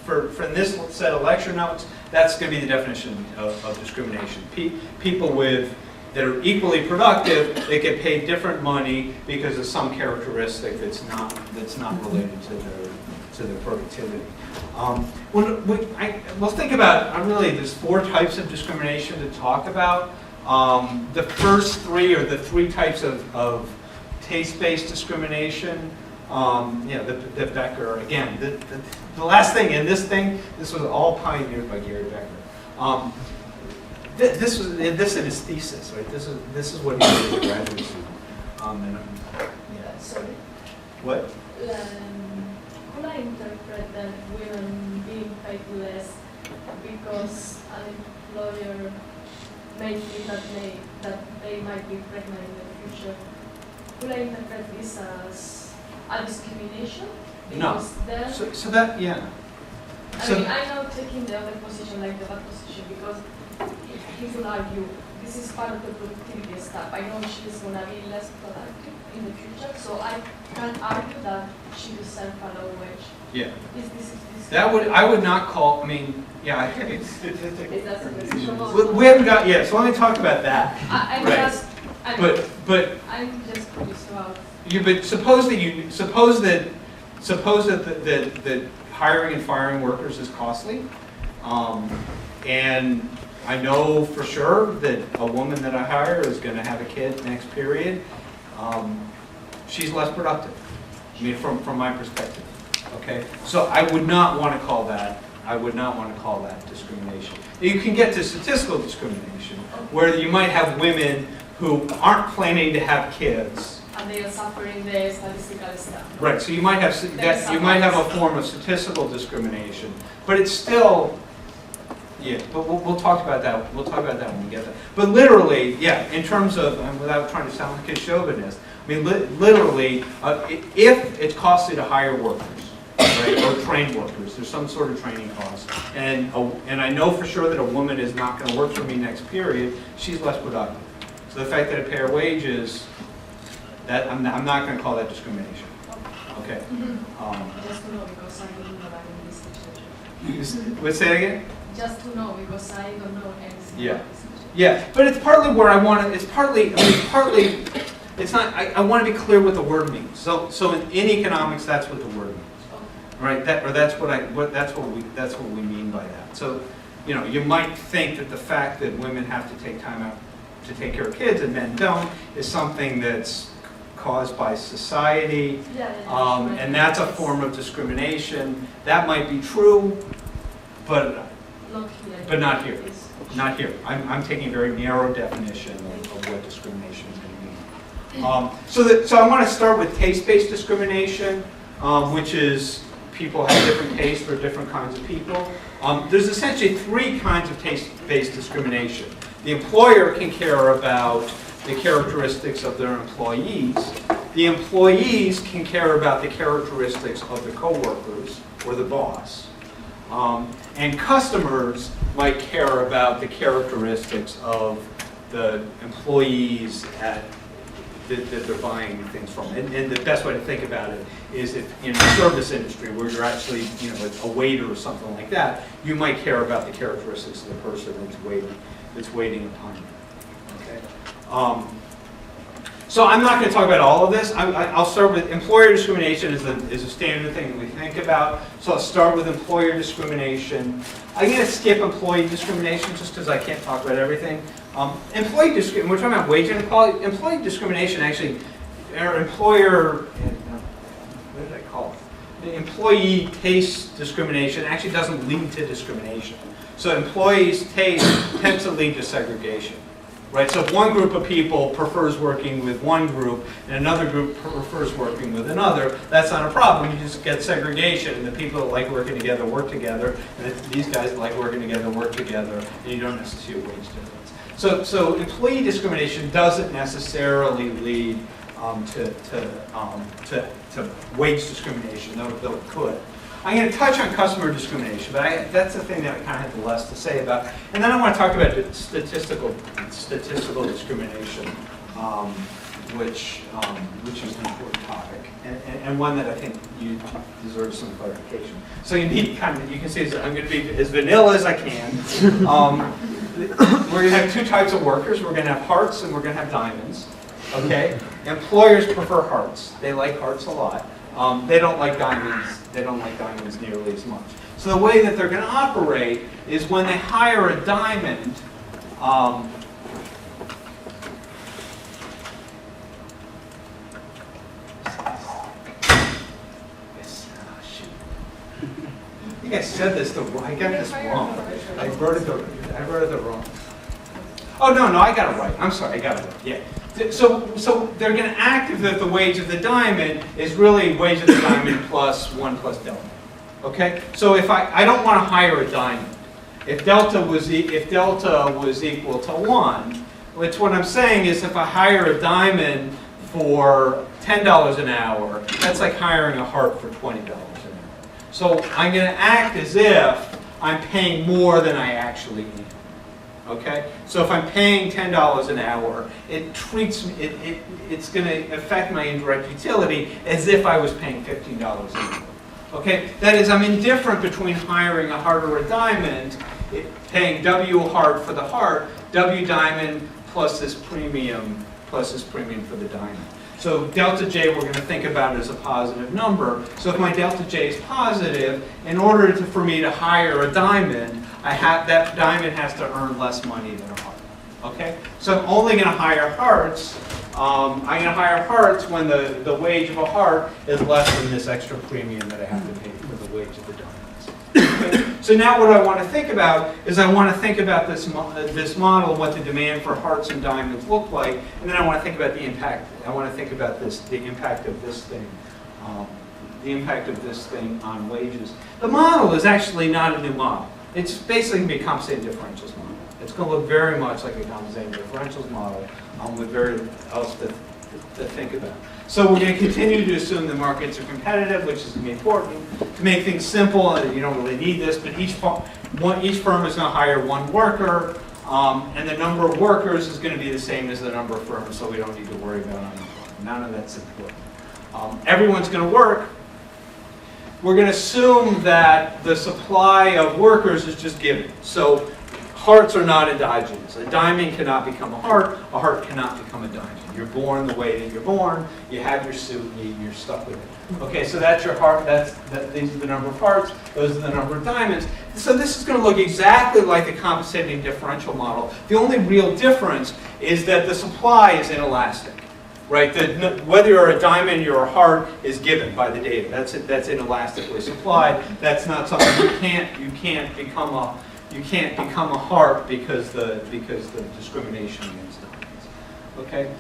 [SPEAKER 1] for this set of lecture notes, that's going to be the definition of discrimination. People that are equally productive, they get paid different money because of some characteristic that's not related to their productivity. Let's think about, really, there's 4 types of discrimination to talk about. The first 3 are the 3 types of taste-based discrimination. The Becker, again, the last thing in this was all pioneered by Gary Becker. This in his thesis, right? This is what he did as a graduate student.
[SPEAKER 5] Sorry.
[SPEAKER 1] What?
[SPEAKER 5] Could I interpret that women being paid less because an employer may think that they might be pregnant in the future? Could I interpret this as a discrimination?
[SPEAKER 1] No. So that, yeah.
[SPEAKER 5] I mean, I'm not taking the other position, like the bad position, because he will argue this is part of the productivity stuff. I know she's going to be less productive in the future, so I can argue that she deserves a low wage.
[SPEAKER 1] Yeah.
[SPEAKER 5] Is this
[SPEAKER 1] I would not call, I mean, yeah.
[SPEAKER 5] Is that
[SPEAKER 1] We haven't got, yeah, so let me talk about that.
[SPEAKER 5] I'm
[SPEAKER 1] Right.
[SPEAKER 5] just,
[SPEAKER 1] But
[SPEAKER 5] I'm just curious about.
[SPEAKER 1] but suppose that hiring and firing workers is costly, and I know for sure that a woman that I hire is going to have a kid next period. She's less productive. I mean, from my perspective. Okay, so I would not want to call that. I would not want to call that discrimination. You can get to statistical discrimination, where you might have women who aren't planning to have kids.
[SPEAKER 5] And they are suffering the statistical stuff.
[SPEAKER 1] Right. So you might have that. You might have a form of statistical discrimination, but it's still. Yeah, but we'll talk about that. We'll talk about that when we get there. But literally, yeah, in terms of, and without trying to sound like a chauvinist, I mean, literally, if it's costly to hire workers, right, or train workers, there's some sort of training cost, and I know for sure that a woman is not going to work for me next period, she's less productive. So the fact that I pay her wages, that I'm not going to call that discrimination. Okay.
[SPEAKER 5] Just to know, because I don't know about this situation.
[SPEAKER 1] Let's say it again.
[SPEAKER 5] Just to know, because I don't know anything
[SPEAKER 1] Yeah.
[SPEAKER 5] about this situation.
[SPEAKER 1] Yeah, but it's partly where I want to. It's partly. It's not. I want to be clear what the word means. So in economics, that's what the word means, right? That's what we mean by that. So, you might think that the fact that women have to take time out to take care of kids and men don't is something that's caused by society, and that's a form of discrimination. That might be true, but not here. Not here. I'm taking a very narrow definition of what discrimination is going to mean. So I want to start with taste-based discrimination, which is people have different tastes for different kinds of people. There's essentially 3 kinds of taste-based discrimination. The employer can care about the characteristics of their employees. The employees can care about the characteristics of the coworkers or the boss. And customers might care about the characteristics of the employees at that they're buying things from. And the best way to think about it is if in the service industry where you're actually, a waiter or something like that, you might care about the characteristics of the person that's waiting upon you. Okay. So I'm not going to talk about all of this. I'll start with employer discrimination is a standard thing that we think about. So I'll start with employer discrimination. I'm going to skip employee discrimination just because I can't talk about everything. Employee discrimination, we're talking about wage inequality. Employee discrimination actually, or employer, what did I call it? The employee taste discrimination actually doesn't lead to discrimination. So employees' taste tends to lead to segregation. Right, so if one group of people prefers working with one group and another group prefers working with another, that's not a problem. You just get segregation, and the people that like working together work together, and if these guys that like working together work together, and you don't necessarily see a wage difference. So employee discrimination doesn't necessarily lead to wage discrimination, though it could. I'm going to touch on customer discrimination, but that's the thing that I kind of have the less to say about. And then I want to talk about statistical discrimination, which is an important topic, and one that I think you deserve some clarification. So you need you can see I'm going to be as vanilla as I can. We're going to have two types of workers. We're going to have hearts and we're going to have diamonds. Okay? Employers prefer hearts. They like hearts a lot. They don't like diamonds. They don't like diamonds nearly as much. So the way that they're going to operate is when they hire a diamond, I think I said this I got this wrong. I wrote it wrong. Oh no, I got it right. I'm sorry, I got it right. Yeah. So they're going to act as if the wage of the diamond is really wage of the diamond plus 1 plus delta. Okay? So if I don't want to hire a diamond, if delta was equal to 1, which what I'm saying is if I hire a diamond for $10 an hour, that's like hiring a heart for $20 an hour. So I'm going to act as if I'm paying more than I actually need. Okay, so if I'm paying $10 an hour, it treats me. It's going to affect my indirect utility as if I was paying $15 an hour. Okay, that is, I'm indifferent between hiring a heart or a diamond, paying W heart for the heart, W diamond plus this premium for the diamond. So delta J we're going to think about as a positive number. So if my delta J is positive, in order for me to hire a diamond, that diamond has to earn less money than a heart. Okay? So I'm only going to hire hearts. I'm going to hire hearts when the wage of a heart is less than this extra premium that I have to pay for the wage of the diamonds. Okay? So now what I want to think about is I want to think about this model, what the demand for hearts and diamonds look like, and then I want to think about the impact. I want to think about the impact of this thing. The impact of this thing on wages. The model is actually not a new model. It's basically going to be a compensating differentials model. It's going to look very much like a compensating differentials model with very little else to think about. So we're going to continue to assume the markets are competitive, which is going to be important. To make things simple, you don't really need this, but each firm is going to hire one worker, and the number of workers is going to be the same as the number of firms, so we don't need to worry about unemployment. None of that's important. Everyone's going to work. We're going to assume that the supply of workers is just given. So hearts are not endogenous. A diamond cannot become a heart cannot become a diamond. You're born the way that you're born, you have your suit, you're stuck with it. Okay, so that's your heart, these are the number of hearts, those are the number of diamonds. So this is going to look exactly like the compensating differential model. The only real difference is that the supply is inelastic. Right, whether you're a diamond or a heart is given by the data. That's inelastically supplied. That's not something you can't become a heart because the discrimination against diamonds. Okay,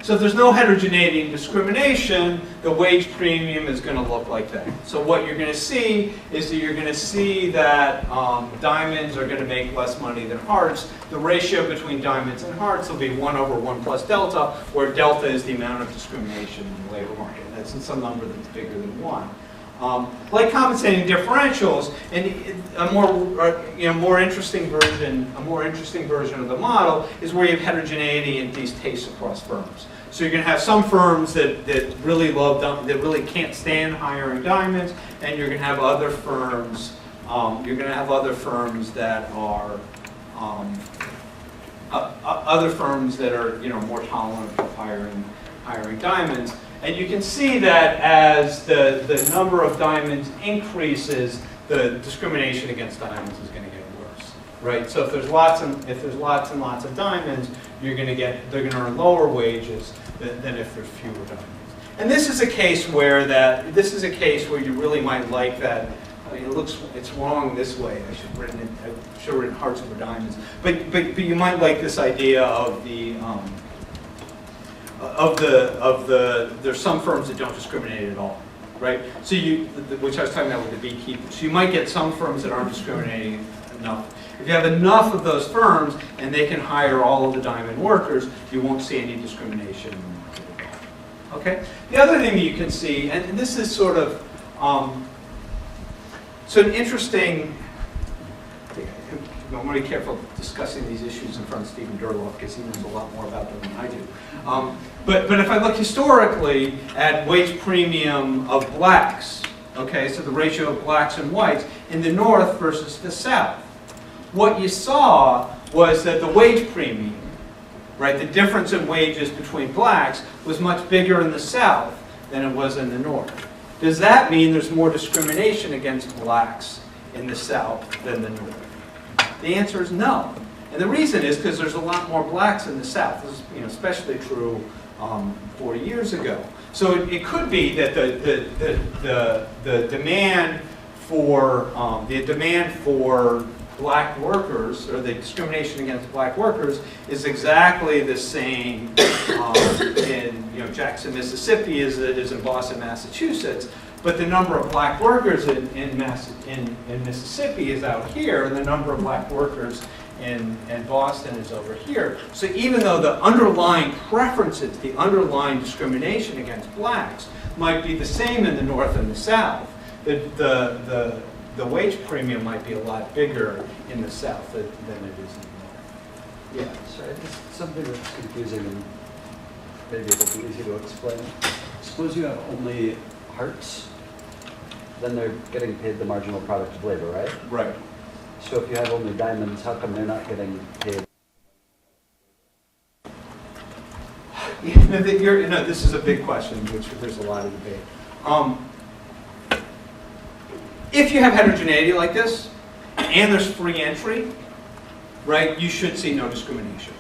[SPEAKER 1] so if there's no heterogeneity in discrimination, the wage premium is going to look like that. So what you're going to see is that you're going to see that diamonds are going to make less money than hearts. The ratio between diamonds and hearts will be 1 over 1 plus delta, where delta is the amount of discrimination in the labor market. That's in some number that's bigger than 1. Like compensating differentials, and a more interesting version of the model is where you have heterogeneity in these tastes across firms. So you're going to have some firms that really can't stand hiring diamonds, and you're going to have other firms. That are more tolerant of hiring diamonds. And you can see that as the number of diamonds increases, the discrimination against diamonds is going to get worse, right? So if there's lots and lots of diamonds, they're going to earn lower wages than if there's fewer diamonds. And this is a case where you really might like that. I mean, it's wrong this way. I should have written hearts over diamonds. But you might like this idea of there's some firms that don't discriminate at all, right? So which I was talking about with the beekeepers. So you might get some firms that aren't discriminating enough. If you have enough of those firms and they can hire all of the diamond workers, you won't see any discrimination in the market at all. Okay? The other thing that you can see, and this is sort of so an interesting. I'm really careful discussing these issues in front of Stephen Durloff because he knows a lot more about them than I do. But if I look historically at wage premium of blacks, okay, so the ratio of blacks and whites in the North versus the South, what you saw was that the wage premium, right, the difference in wages between blacks was much bigger in the South than it was in the North. Does that mean there's more discrimination against blacks in the South than the North? The answer is no. And the reason is because there's a lot more blacks in the South. This is especially true 40 years ago. So it could be that the demand for black workers, or the discrimination against black workers, is exactly the same in Jackson, Mississippi as it is in Boston, Massachusetts. But the number of black workers in Mississippi is out here, and the number of black workers in Boston is over here. So even though the underlying preferences, the underlying discrimination against blacks might be the same in the North and the South, the wage premium might be a lot bigger in the South than it is in the North.
[SPEAKER 9] Yeah, sorry, this is something that's confusing and maybe it'll be easy to explain. Suppose you have only hearts, then they're getting paid the marginal product of labor, right?
[SPEAKER 1] Right.
[SPEAKER 9] So if you have only diamonds, how come they're not getting paid?
[SPEAKER 1] This is a big question, which there's a lot of debate. If you have heterogeneity like this, and there's free entry, right, you should see no discrimination,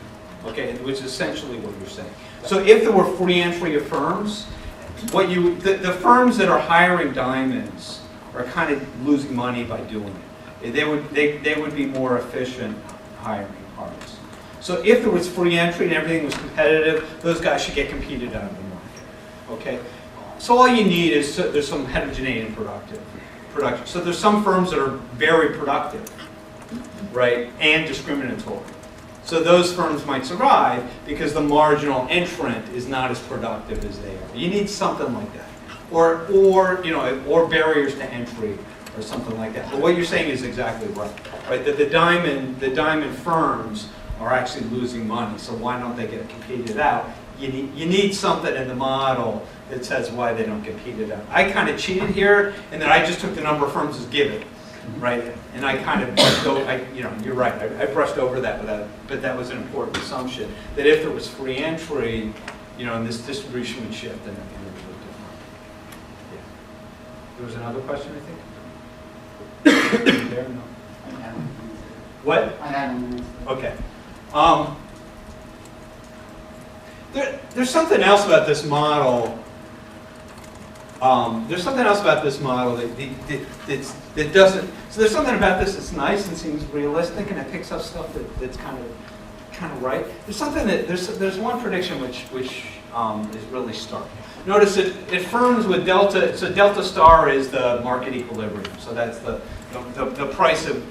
[SPEAKER 1] okay, which is essentially what you're saying. So if there were free entry of firms, the firms that are hiring diamonds are kind of losing money by doing it. They would be more efficient hiring hearts. So if there was free entry and everything was competitive, those guys should get competed out of the market. Okay? So all you need is there's some heterogeneity in production. So there's some firms that are very productive, right, and discriminatory. So those firms might survive because the marginal entrant is not as productive as they are. You need something like that, or barriers to entry, or something like that. But what you're saying is exactly right. Right? That the diamond firms are actually losing money. So why don't they get competed out? You need something in the model that says why they don't get competed out. I kind of cheated here, and then I just took the number of firms as given. Right, and I kind of brushed over, you're right, I brushed over that, but that was an important assumption, that if there was free entry, and this distribution would shift, then it would look different. Yeah. There was another question, I think? There? No.
[SPEAKER 6] I had one.
[SPEAKER 1] What?
[SPEAKER 6] I had one.
[SPEAKER 1] Okay. There's something else about this model. There's something else about this model that doesn't. So there's something about this that's nice and seems realistic, and it picks up stuff that's kind of right. There's something that there's one prediction which is really stark. Notice that it firms with delta. So delta star is the market equilibrium. So that's the price of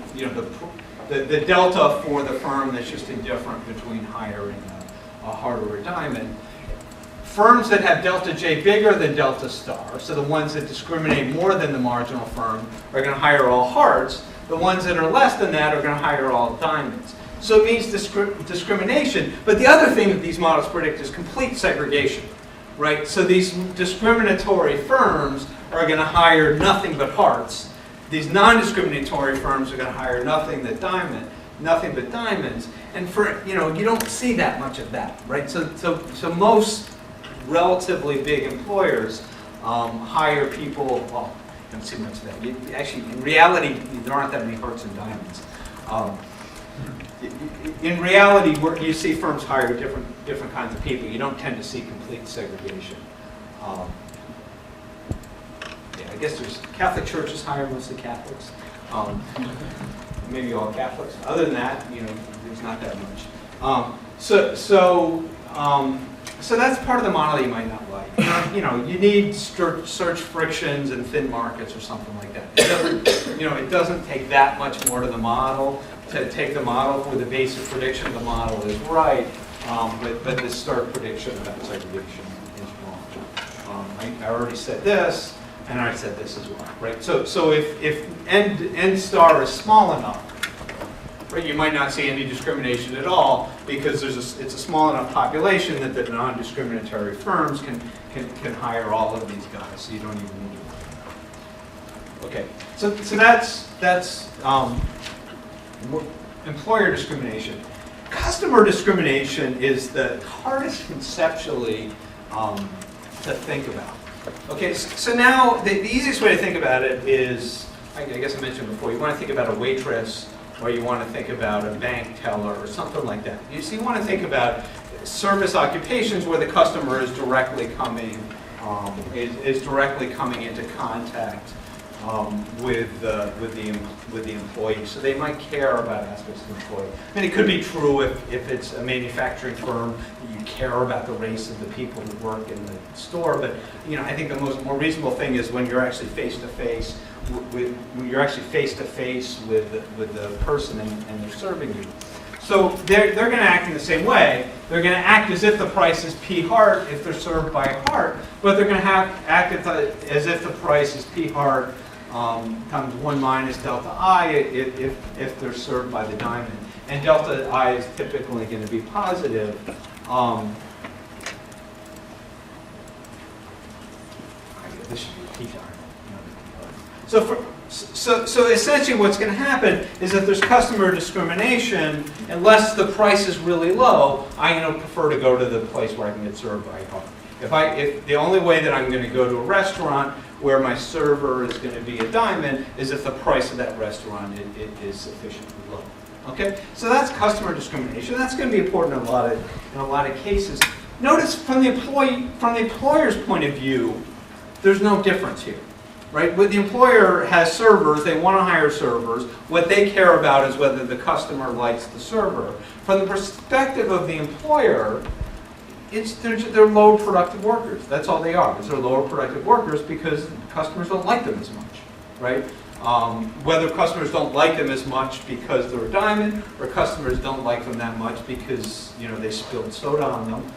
[SPEAKER 1] the delta for the firm that's just indifferent between hiring a heart or a diamond. firms that have delta J bigger than delta star, so the ones that discriminate more than the marginal firm, are going to hire all hearts. The ones that are less than that are going to hire all diamonds. So it means discrimination. But the other thing that these models predict is complete segregation, right? So these discriminatory firms are going to hire nothing but hearts. These non-discriminatory firms are going to hire nothing but diamonds. And for, you don't see that much of that, right? So most relatively big employers hire people, well, you don't see much of that. Actually, in reality, there aren't that many hearts and diamonds. In reality, you see firms hire different kinds of people. You don't tend to see complete segregation. Yeah, I guess there's Catholic churches hire mostly Catholics. Maybe all Catholics. Other than that, there's not that much. So that's part of the model you might not like. You need search frictions and thin markets or something like that. It doesn't take that much more to the model to take the model where the basic prediction of the model is right, but the start prediction about segregation is wrong. I already said this, and I said this as well, right? So if n star is small enough, right, you might not see any discrimination at all because it's a small enough population that the non-discriminatory firms can hire all of these guys, so you don't even need to. Okay, so that's employer discrimination. Customer discrimination is the hardest conceptually to think about. Okay, so now the easiest way to think about it is, I guess I mentioned before, you want to think about a waitress, or you want to think about a bank teller, or something like that. You want to think about service occupations where the customer is directly coming into contact with the employee, so they might care about aspects of the employee. And it could be true if it's a manufacturing firm, you care about the race of the people who work in the store. But I think the more reasonable thing is when you're actually face to face with the person and they're serving you. So they're going to act in the same way. They're going to act as if the price is P heart if they're served by a heart, but they're going to act as if the price is P heart times 1 minus delta I if they're served by the diamond. And delta I is typically going to be positive. This should be P diamond. So essentially what's going to happen is that there's customer discrimination. Unless the price is really low, I'm going to prefer to go to the place where I can get served by a heart. If the only way that I'm going to go to a restaurant where my server is going to be a diamond is if the price of that restaurant is sufficiently low. Okay, so that's customer discrimination. That's going to be important in a lot of cases. Notice from the employer's point of view, there's no difference here. Right? When the employer has servers, they want to hire servers. What they care about is whether the customer likes the server. From the perspective of the employer, they're lower productive workers. That's all they are. They're lower productive workers because customers don't like them as much, right? Whether customers don't like them as much because they're a diamond, or customers don't like them that much because they spilled soda on them.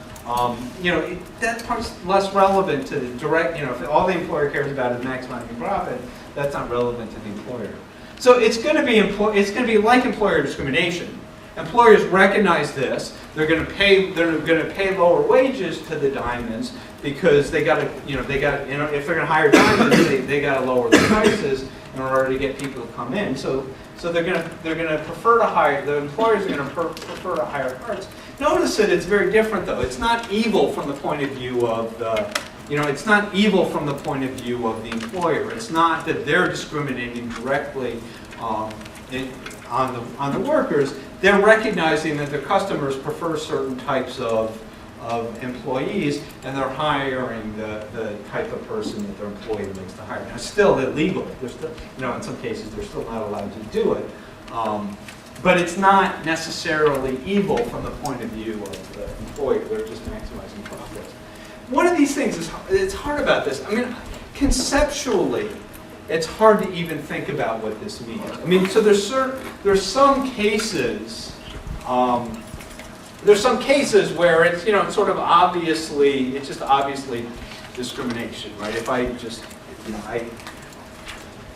[SPEAKER 1] That part's less relevant to the direct, if all the employer cares about is maximizing profit, that's not relevant to the employer. So it's going to be like employer discrimination. Employers recognize this. They're going to pay lower wages to the diamonds because if they're going to hire diamonds, they got to lower the prices in order to get people to come in. So they're going to prefer to hire, the employers are going to prefer to hire hearts. Notice that it's very different though. It's not evil from the point of view of it's not evil from the point of view of the employer. It's not that they're discriminating directly on the workers. They're recognizing that their customers prefer certain types of employees, and they're hiring the type of person that their employee likes to hire. Now, it's still illegal. They're still, in some cases, they're still not allowed to do it. But it's not necessarily evil from the point of view of the employer. They're just maximizing profits. One of these things it's hard about this. I mean, conceptually, it's hard to even think about what this means. I mean, so there's some cases there's some cases where it's, you know, it's sort of obviously, it's just obviously discrimination, right? If I just, you know,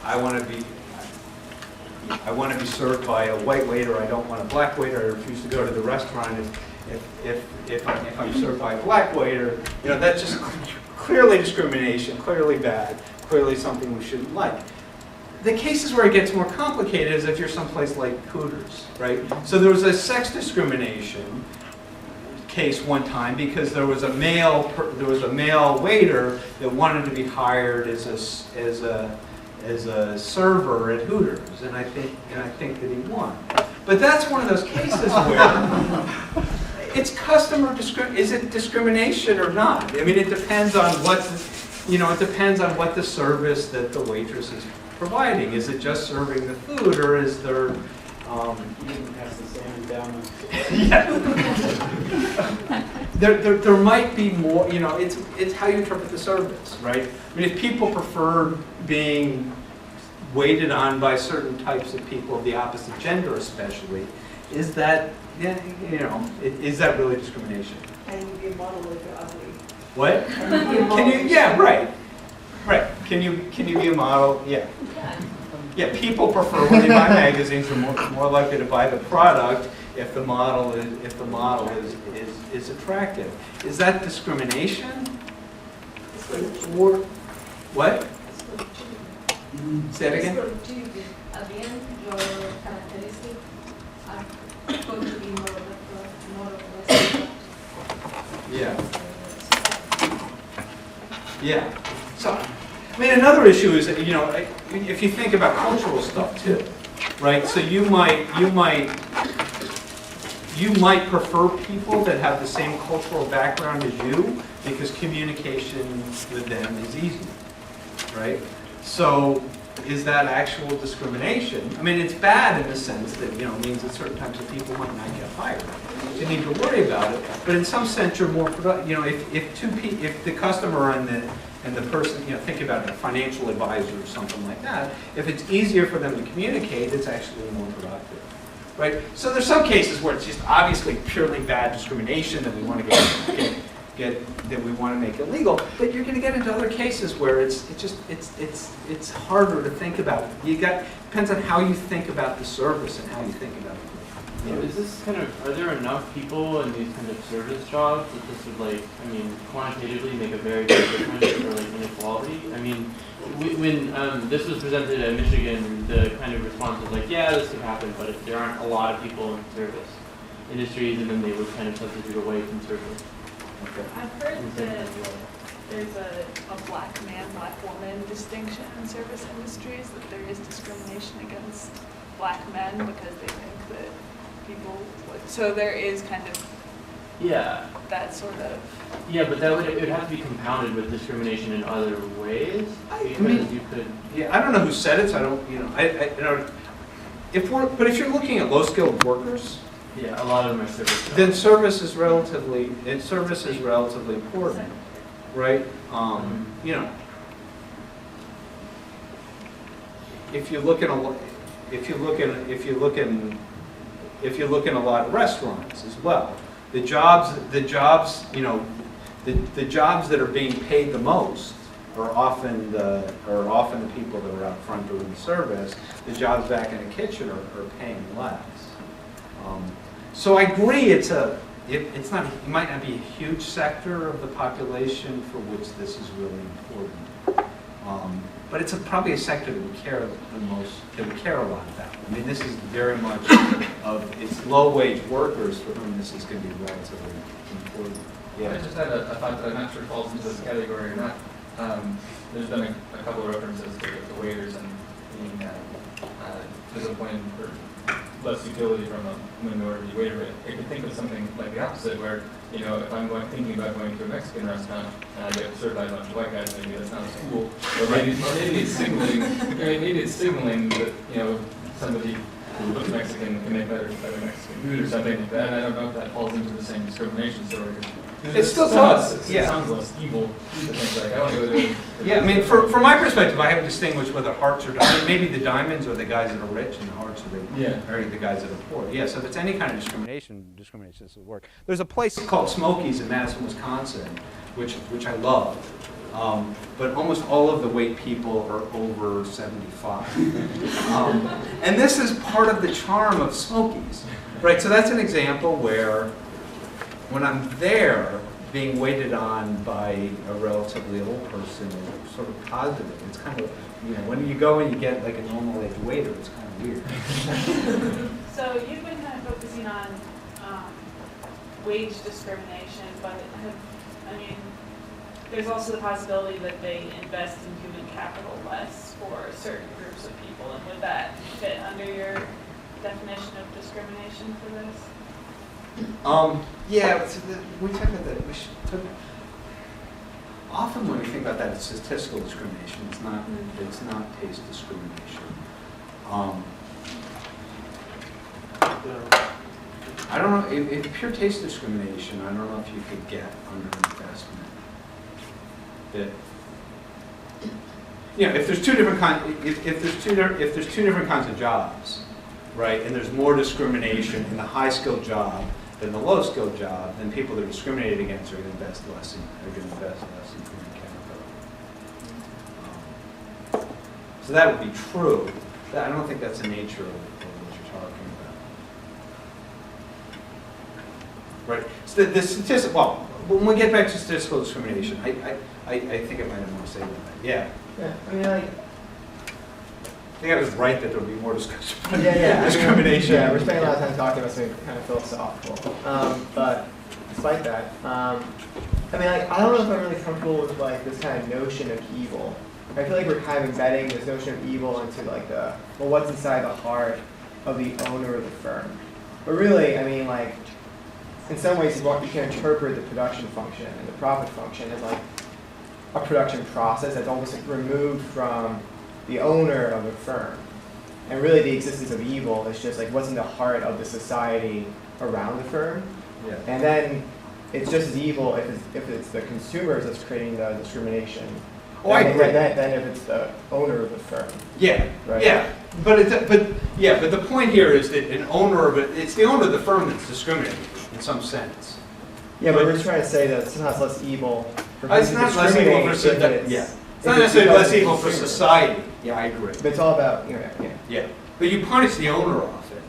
[SPEAKER 1] I want to be served by a white waiter, I don't want a black waiter, I refuse to go to the restaurant. If I'm served by a black waiter, you know, that's just clearly discrimination, clearly bad, clearly something we shouldn't like. The cases where it gets more complicated is if you're someplace like Hooters, right? So there was a sex discrimination case one time because there was a male waiter that wanted to be hired as a server at Hooters, and I think that he won. But that's one of those cases where it's customer discrimination. Is it discrimination or not? I mean, it depends on what, you know, it depends on what the service that the waitress is providing. Is it just serving the food, or is there?
[SPEAKER 6] You didn't pass the salmon down.
[SPEAKER 1] Yeah. There might be more. You know, it's how you interpret the service, right? I mean, if people prefer being waited on by certain types of people of the opposite gender, especially, is that, yeah, you know, is that really discrimination?
[SPEAKER 10] And you be a model if you're ugly.
[SPEAKER 1] What? Can you? Yeah, right. Right. Can you be a model? Yeah. Yeah. People prefer when they buy magazines, they're more likely to buy the product if the model is attractive. Is that discrimination? Or what? Say it again.
[SPEAKER 5] At the end, your characteristics are going to be more or less.
[SPEAKER 1] Yeah. Yeah. So, I mean, another issue is that, you know, if you think about cultural stuff too, right? So you might prefer people that have the same cultural background as you because communication with them is easy, right? So is that actual discrimination? I mean, it's bad in the sense that, you know, it means that certain types of people might not get hired. You need to worry about it, but in some sense you're more productive. You know, if the customer and the person, you know, think about a financial advisor or something like that, if it's easier for them to communicate, it's actually more productive, right? So there's some cases where it's just obviously purely bad discrimination that we want to that we want to make illegal, but you're going to get into other cases where it's harder to think about. Depends on how you think about the service and how you think about it.
[SPEAKER 2] So is this kind of, are there enough people in these kind of service jobs that this would, like, I mean, quantitatively make a very big difference for, like, inequality? I mean, when this was presented at Michigan, the kind of response was like, yeah, this could happen, but there aren't a lot of people in service industries, and then they would kind of substitute away from service.
[SPEAKER 1] Okay.
[SPEAKER 10] I've heard that there's a black man, black woman distinction in service industries, that there is discrimination against black men because they think that people would, so there is kind of that sort of.
[SPEAKER 7] Yeah, but that it would have to be compounded with discrimination in other ways. Because you could.
[SPEAKER 1] Yeah, I don't know who said it, so I don't, you know, I don't. If you're looking at low-skilled workers,
[SPEAKER 7] Yeah, a lot of them are service jobs.
[SPEAKER 1] then service is relatively important, right? You know, if you look in a lot of restaurants as well, the jobs that are being paid the most are often the people that are out front doing the service. The jobs back in the kitchen are paying less. So I agree, it might not be a huge sector of the population for which this is really important. But it's probably a sector that we care the most, that we care a lot about. I mean, this is very much it's low-wage workers for whom this is going to be relatively important.
[SPEAKER 11] I just had a thought that I'm not sure falls into this category or not. There's been a couple of references to waiters and being disappointed for less utility from a minority waiter. But I could think of something like the opposite, where, you know, if I'm thinking about going to a Mexican restaurant and I get served by a bunch of white guys, maybe that's not as cool. Or maybe it's signaling that, you know, somebody who looks Mexican can make better Mexican food or something like that. And I don't know if that falls into the same discrimination story.
[SPEAKER 1] It still does,
[SPEAKER 11] It
[SPEAKER 1] yeah.
[SPEAKER 11] sounds less evil to think like, I want to go to.
[SPEAKER 1] Yeah, I mean, from my perspective, I haven't distinguished whether hearts or diamonds. Maybe the diamonds are the guys that are rich and the hearts are the guys that are poor. Yeah, so if it's any kind of discrimination will work. There's a place called Smokies in Madison, Wisconsin, which I love. But almost all of the white people are over 75. And this is part of the charm of Smokies, right? So that's an example where when I'm there, being waited on by a relatively old person is sort of positive. It's kind of, when you go and you get like a normal age waiter, it's kind of weird.
[SPEAKER 10] So you've been kind of focusing on wage discrimination, but there's also the possibility that they invest in human capital less for certain groups of people, and would that fit under your definition of discrimination for this?
[SPEAKER 1] Yeah, so we talk about that. Often when we think about that, it's statistical discrimination. It's not taste discrimination. I don't know if pure taste discrimination. I don't know if you could get under investment. If there's two different if there's two different kinds of jobs, right, and there's more discrimination in the high-skilled job than the low-skilled job, then people that are discriminated against are going to invest less in human capital. So that would be true. I don't think that's the nature of what you're talking about. Right. So the statistic. Well, when we get back to statistical discrimination, I think I might have more to say about that. Yeah.
[SPEAKER 12] Yeah.
[SPEAKER 1] I think I was right that there would be more discussion.
[SPEAKER 12] Discrimination. We're spending a lot of time talking about something kind of philosophical. But despite that, I don't know if I'm really comfortable with this kind of notion of evil. I feel like we're kind of embedding this notion of evil into what's inside the heart of the owner of the firm. But really, in some ways, you can interpret the production function and the profit function as a production process that's almost removed from the owner of the firm. And really the existence of evil is just what's in the heart of the society around the firm.
[SPEAKER 1] Yeah.
[SPEAKER 12] And then it's just as evil if it's the consumers that's creating the discrimination.
[SPEAKER 1] I agree.
[SPEAKER 12] Then if it's the owner of the firm.
[SPEAKER 1] Yeah.
[SPEAKER 12] Right?
[SPEAKER 1] Yeah. But the point here is that it's the owner of the firm that's discriminating in some sense.
[SPEAKER 12] Yeah, but we're just trying to say that somehow it's less evil for
[SPEAKER 1] It's not less evil for society. Yeah. It's not necessarily less evil for society. Yeah, I agree.
[SPEAKER 12] But it's all about,
[SPEAKER 1] Yeah. But you punish the owner off it.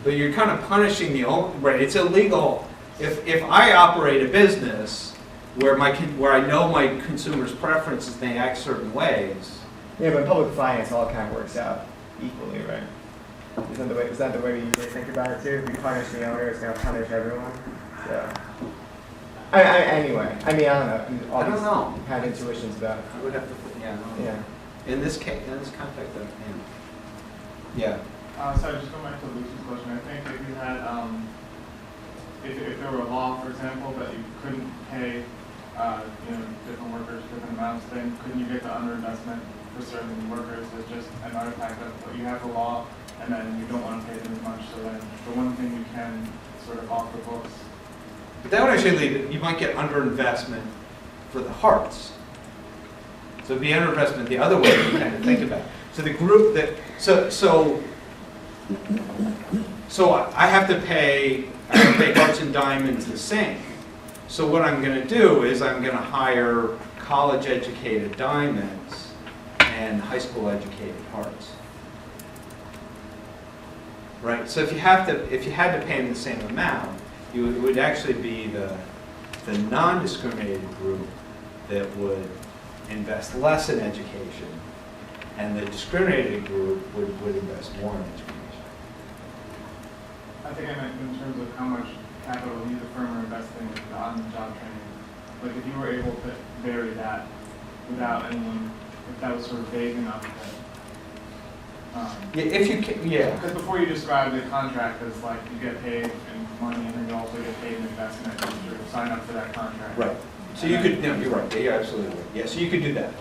[SPEAKER 1] But you're kind of punishing the owner. Right. It's illegal. If I operate a business where I know my consumers' preferences, they act certain ways.
[SPEAKER 12] Yeah, but in public finance, all kind of works out equally, right? Is that the way we usually think about it too? If we punish the owner, it's going to punish everyone. So, anyway, I don't know.
[SPEAKER 1] I don't know.
[SPEAKER 12] Had intuitions about it.
[SPEAKER 1] I would have to.
[SPEAKER 12] Yeah.
[SPEAKER 1] In this context, yeah.
[SPEAKER 13] So just going back to Lucy's question, I think if you had, if there were a law, for example, that you couldn't pay, different workers different amounts, then couldn't you get the underinvestment for certain workers as just an artifact of what you have the law, and then you don't want to pay them as much, so then the one thing you can sort of off the books.
[SPEAKER 1] But that would actually lead, you might get underinvestment for the hearts. So it'd be underinvestment the other way you kind of think about it. So the group that, so I have to pay hearts and diamonds the same. So what I'm going to do is I'm going to hire college-educated diamonds and high school-educated hearts. Right. So if you had to pay them the same amount, it would actually be the non-discriminated group that would invest less in education, and the discriminated group would invest more in education.
[SPEAKER 13] I think I meant in terms of how much capital you, the firm, are investing in on-the-job training. Like if you were able to vary that without anyone, if that was sort of vague enough that.
[SPEAKER 1] If you can, yeah.
[SPEAKER 13] Because before you described the contract as like you get paid in money and then you also get paid in investment and you sort of sign up for that contract.
[SPEAKER 1] Right. So you could, no, you're right. Yeah, you're absolutely right. Yeah, so you could do that.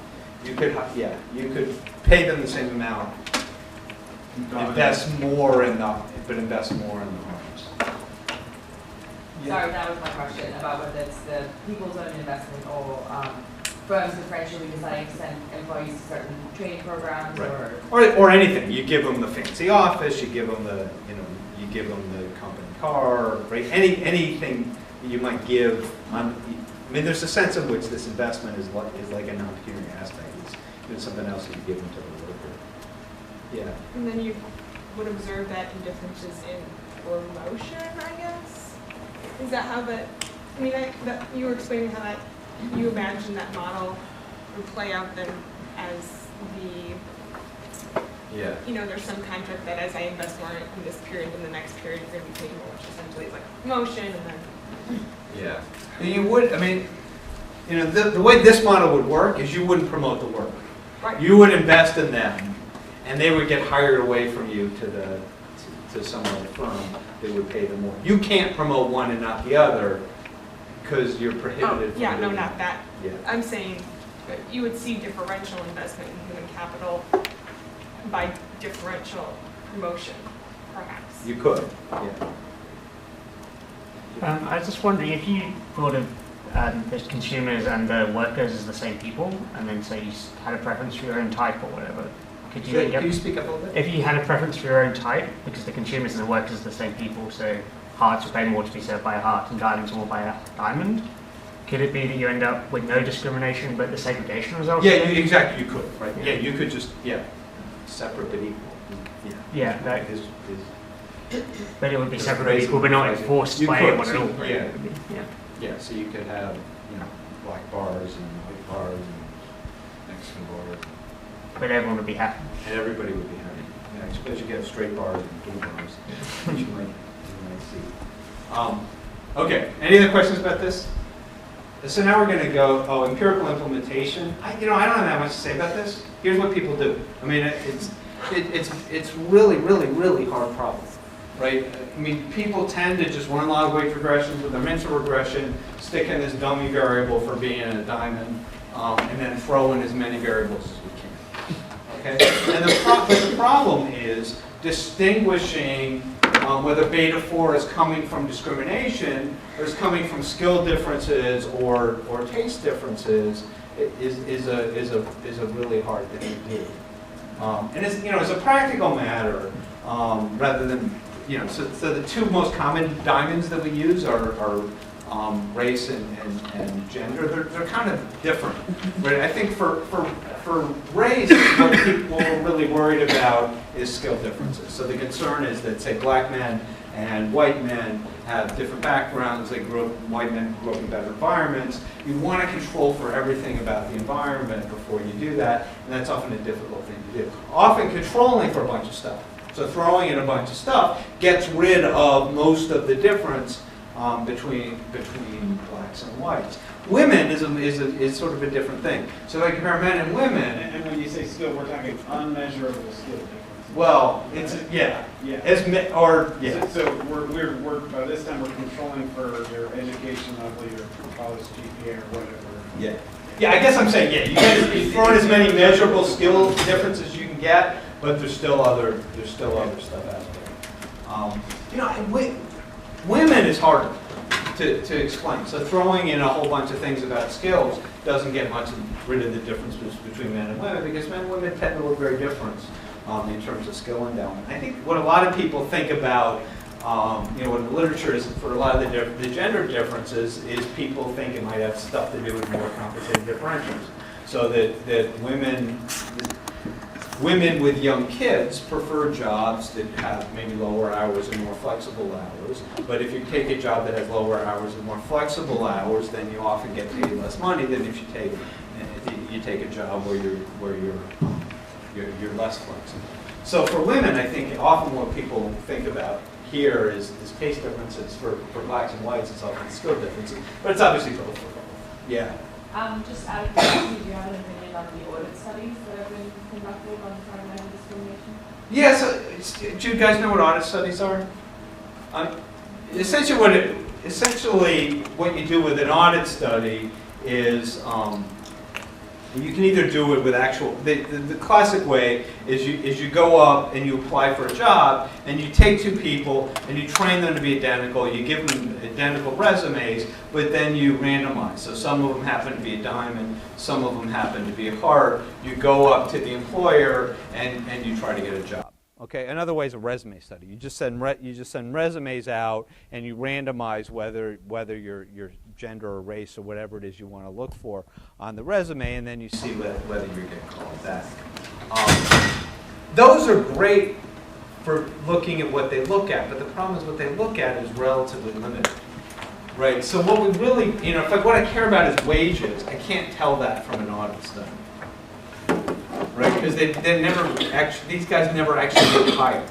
[SPEAKER 1] You could pay them the same amount invest more in the homes.
[SPEAKER 14] Sorry, that was my question about whether it's the people's own investment or firms differentially deciding to send employees to certain training programs
[SPEAKER 1] or anything. You give them the fancy office, you give them the company car, right? Anything you might give. I mean, there's a sense in which this investment is like an opportunity aspect. It's something else that you give them to the worker. Yeah.
[SPEAKER 7] And then you would observe that in differences in promotion, I guess? Is that how you were explaining how that, you imagine that model would play out then as there's some contract that as I invest more in this period, in the next period, you're going to be paid more, which essentially is like promotion and then.
[SPEAKER 1] Yeah. You would, the way this model would work is you wouldn't promote the worker.
[SPEAKER 7] Right.
[SPEAKER 1] You would invest in them, and they would get hired away from you to some other firm that would pay them more. You can't promote one and not the other because you're prohibited.
[SPEAKER 7] Yeah, no, not that.
[SPEAKER 1] Yeah.
[SPEAKER 7] I'm saying that you would see differential investment in human capital by differential promotion, perhaps.
[SPEAKER 1] You could, yeah.
[SPEAKER 15] I was just wondering if you thought of the consumers and the workers as the same people, and then say you had a preference for your own type or whatever. Could you
[SPEAKER 1] Can you speak up a little bit?
[SPEAKER 15] If you had a preference for your own type, because the consumers and the workers are the same people, so hearts would pay more to be served by a heart and diamonds more by a diamond, could it be that you end up with no discrimination but the segregation results?
[SPEAKER 1] Yeah, exactly. You could, right? Yeah, you could just separate but equal.
[SPEAKER 15] Yeah, that
[SPEAKER 1] is.
[SPEAKER 15] But it would be separate but equal, but not enforced by anyone at all.
[SPEAKER 1] Yeah.
[SPEAKER 15] Yeah.
[SPEAKER 1] Yeah, so you could have, black bars and white bars and Mexican bars.
[SPEAKER 15] But everyone would be happy.
[SPEAKER 1] And everybody would be happy. Yeah, I suppose you get straight bars and dual bars, which you might see. Okay, any other questions about this? So now we're going to go, empirical implementation. I don't have that much to say about this. Here's what people do. I mean, it's really, really, really hard problem. Right? I mean, people tend to just run log wage regressions with their mensural regression, stick in this dummy variable for being a diamond, and then throw in as many variables as we can. Okay? And the problem is distinguishing whether beta 4 is coming from discrimination or is coming from skill differences or taste differences is a really hard thing to do. And as a practical matter, rather than so the two most common diamonds that we use are race and gender. They're kind of different, right? I think for race, what people are really worried about is skill differences. So the concern is that, say, black men and white men have different backgrounds. White men grew up in better environments. You want to control for everything about the environment before you do that, and that's often a difficult thing to do. Often controlling for a bunch of stuff. So throwing in a bunch of stuff gets rid of most of the difference between blacks and whites. Women is sort of a different thing. So I compare men and women.
[SPEAKER 6] And when you say skill, we're talking unmeasurable skill difference.
[SPEAKER 1] Well, it's
[SPEAKER 6] yeah. So we're by this time we're controlling for your education level, your college GPA or whatever.
[SPEAKER 1] Yeah. Yeah, I guess I'm saying you throw in as many measurable skill differences as you can get, but there's still other stuff out there. Women is harder to explain. So throwing in a whole bunch of things about skills doesn't get rid of the differences between men and women, because men and women tend to look very different in terms of skill endowment. I think what a lot of people think about, in the literature is for a lot of the gender differences is people think it might have stuff to do with more compensating differentials. So that women with young kids prefer jobs that have maybe lower hours and more flexible hours. But if you take a job that has lower hours and more flexible hours, then you often get paid less money than if you take a job where you're less flexible. So for women, I think often what people think about here is case differences. For blacks and whites, it's often skill differences, but it's obviously both for both. Yeah.
[SPEAKER 14] Just out of curiosity, do you have an opinion on the audit studies that have been conducted on trying to measure discrimination?
[SPEAKER 1] Yeah, so do you guys know what audit studies are? Essentially what you do with an audit study is And you can either do it with actual, the classic way is you go up and you apply for a job, and you take two people and you train them to be identical, you give them identical resumes, but then you randomize. So some of them happen to be a diamond, some of them happen to be a heart. You go up to the employer and you try to get a job. Okay, another way is a resume study. You just send resumes out, and you randomize whether your gender or race or whatever it is you want to look for on the resume, and then you see whether you're getting called back. Those are great for looking at what they look at, but the problem is what they look at is relatively limited, right? So what we really, if what I care about is wages, I can't tell that from an audit study. Right, because they never actually, these guys never actually get hired.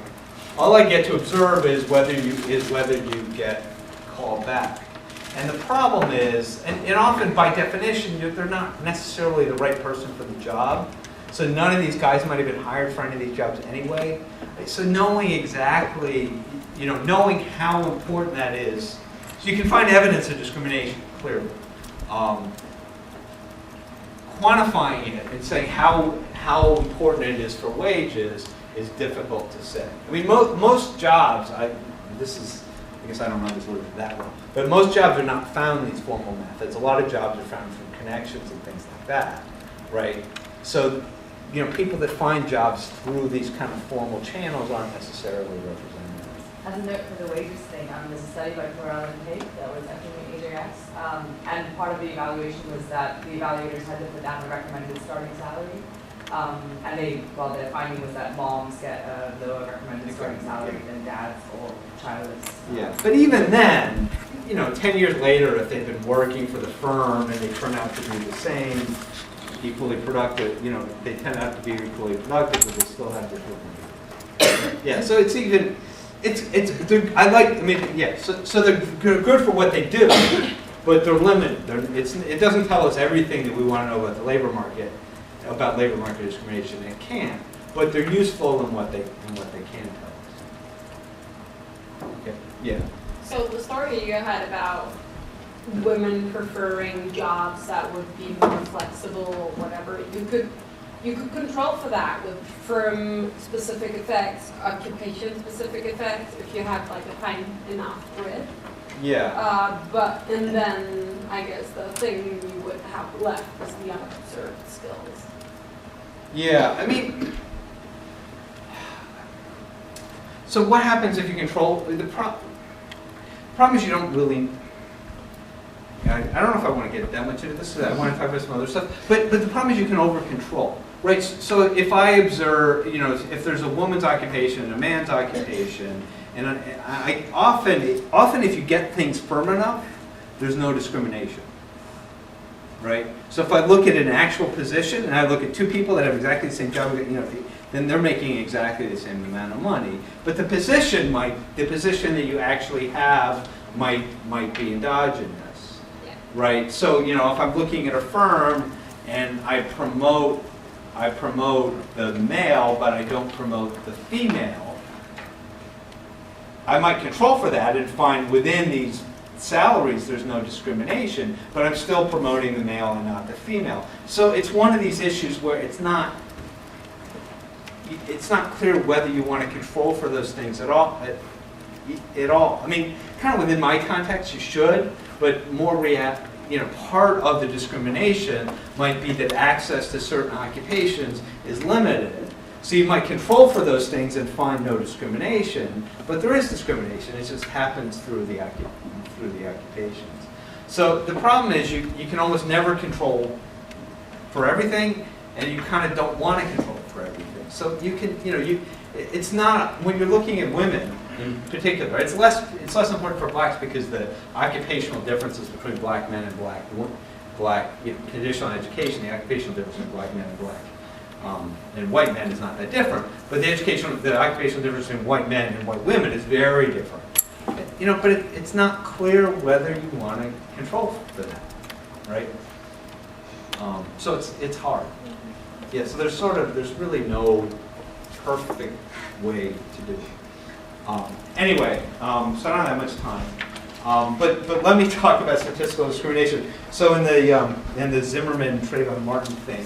[SPEAKER 1] All I get to observe is whether you get called back. And the problem is, and often by definition, they're not necessarily the right person for the job. So none of these guys might have been hired for any of these jobs anyway. So knowing exactly, knowing how important that is, so you can find evidence of discrimination clearly. Quantifying it and saying how important it is for wages is difficult to say. I mean, most jobs, I guess I don't know this word that well, but most jobs are not found in these formal methods. A lot of jobs are found from connections and things like that, right? So, people that find jobs through these kind of formal channels aren't necessarily representative.
[SPEAKER 14] As a note for the wages thing, there's a study by Porath and Tate that was actually in AJX, and part of the evaluation was that the evaluators had to put down a recommended starting salary. And their finding was that moms get a lower recommended starting salary than dads or childless.
[SPEAKER 1] Yeah, but even then, 10 years later, if they've been working for the firm and they turn out to be the same, equally productive, they tend out to be equally productive, but they still have different. Yeah, so it's even, so they're good for what they do, but they're limited. It doesn't tell us everything that we want to know about the labor market. About labor market discrimination, it can, but they're useful in what they can tell us. Okay. Yeah.
[SPEAKER 16] So the story you had about women preferring jobs that would be more flexible or whatever, you could control for that with firm-specific effects, occupation-specific effects, if you have like a fine enough grid.
[SPEAKER 1] Yeah.
[SPEAKER 16] And then I guess the thing you would have left is the unobserved skills.
[SPEAKER 1] Yeah, I mean, so what happens if you control, the problem is you don't really, I don't know if I want to get that much into this, I want to talk about some other stuff, but the problem is you can over-control, right? So if I observe, if there's a woman's occupation and a man's occupation, and I often if you get things firm enough, there's no discrimination. Right? So if I look at an actual position and I look at two people that have exactly the same job, then they're making exactly the same amount of money. But the position that you actually have might be endogenous. Yeah. Right? So, if I'm looking at a firm and I promote the male, but I don't promote the female, I might control for that and find within these salaries there's no discrimination, but I'm still promoting the male and not the female. So it's one of these issues where it's not clear whether you want to control for those things at all. I mean, kind of within my context, you should, but more part of the discrimination might be that access to certain occupations is limited. So you might control for those things and find no discrimination, but there is discrimination. It just happens through the occupations. So the problem is you can almost never control for everything, and you kind of don't want to control for everything. So you can, it's not, when you're looking at women in particular, it's less important for blacks because the occupational differences between black men and black conditional education, the occupational difference between black men and black. And white men is not that different, but the occupational difference between white men and white women is very different. But it's not clear whether you want to control for that, right? So it's hard. Yeah. So there's really no perfect way to do it. Anyway, so I don't have that much time. But let me talk about statistical discrimination. So in the Zimmerman-Trayvon-Martin thing,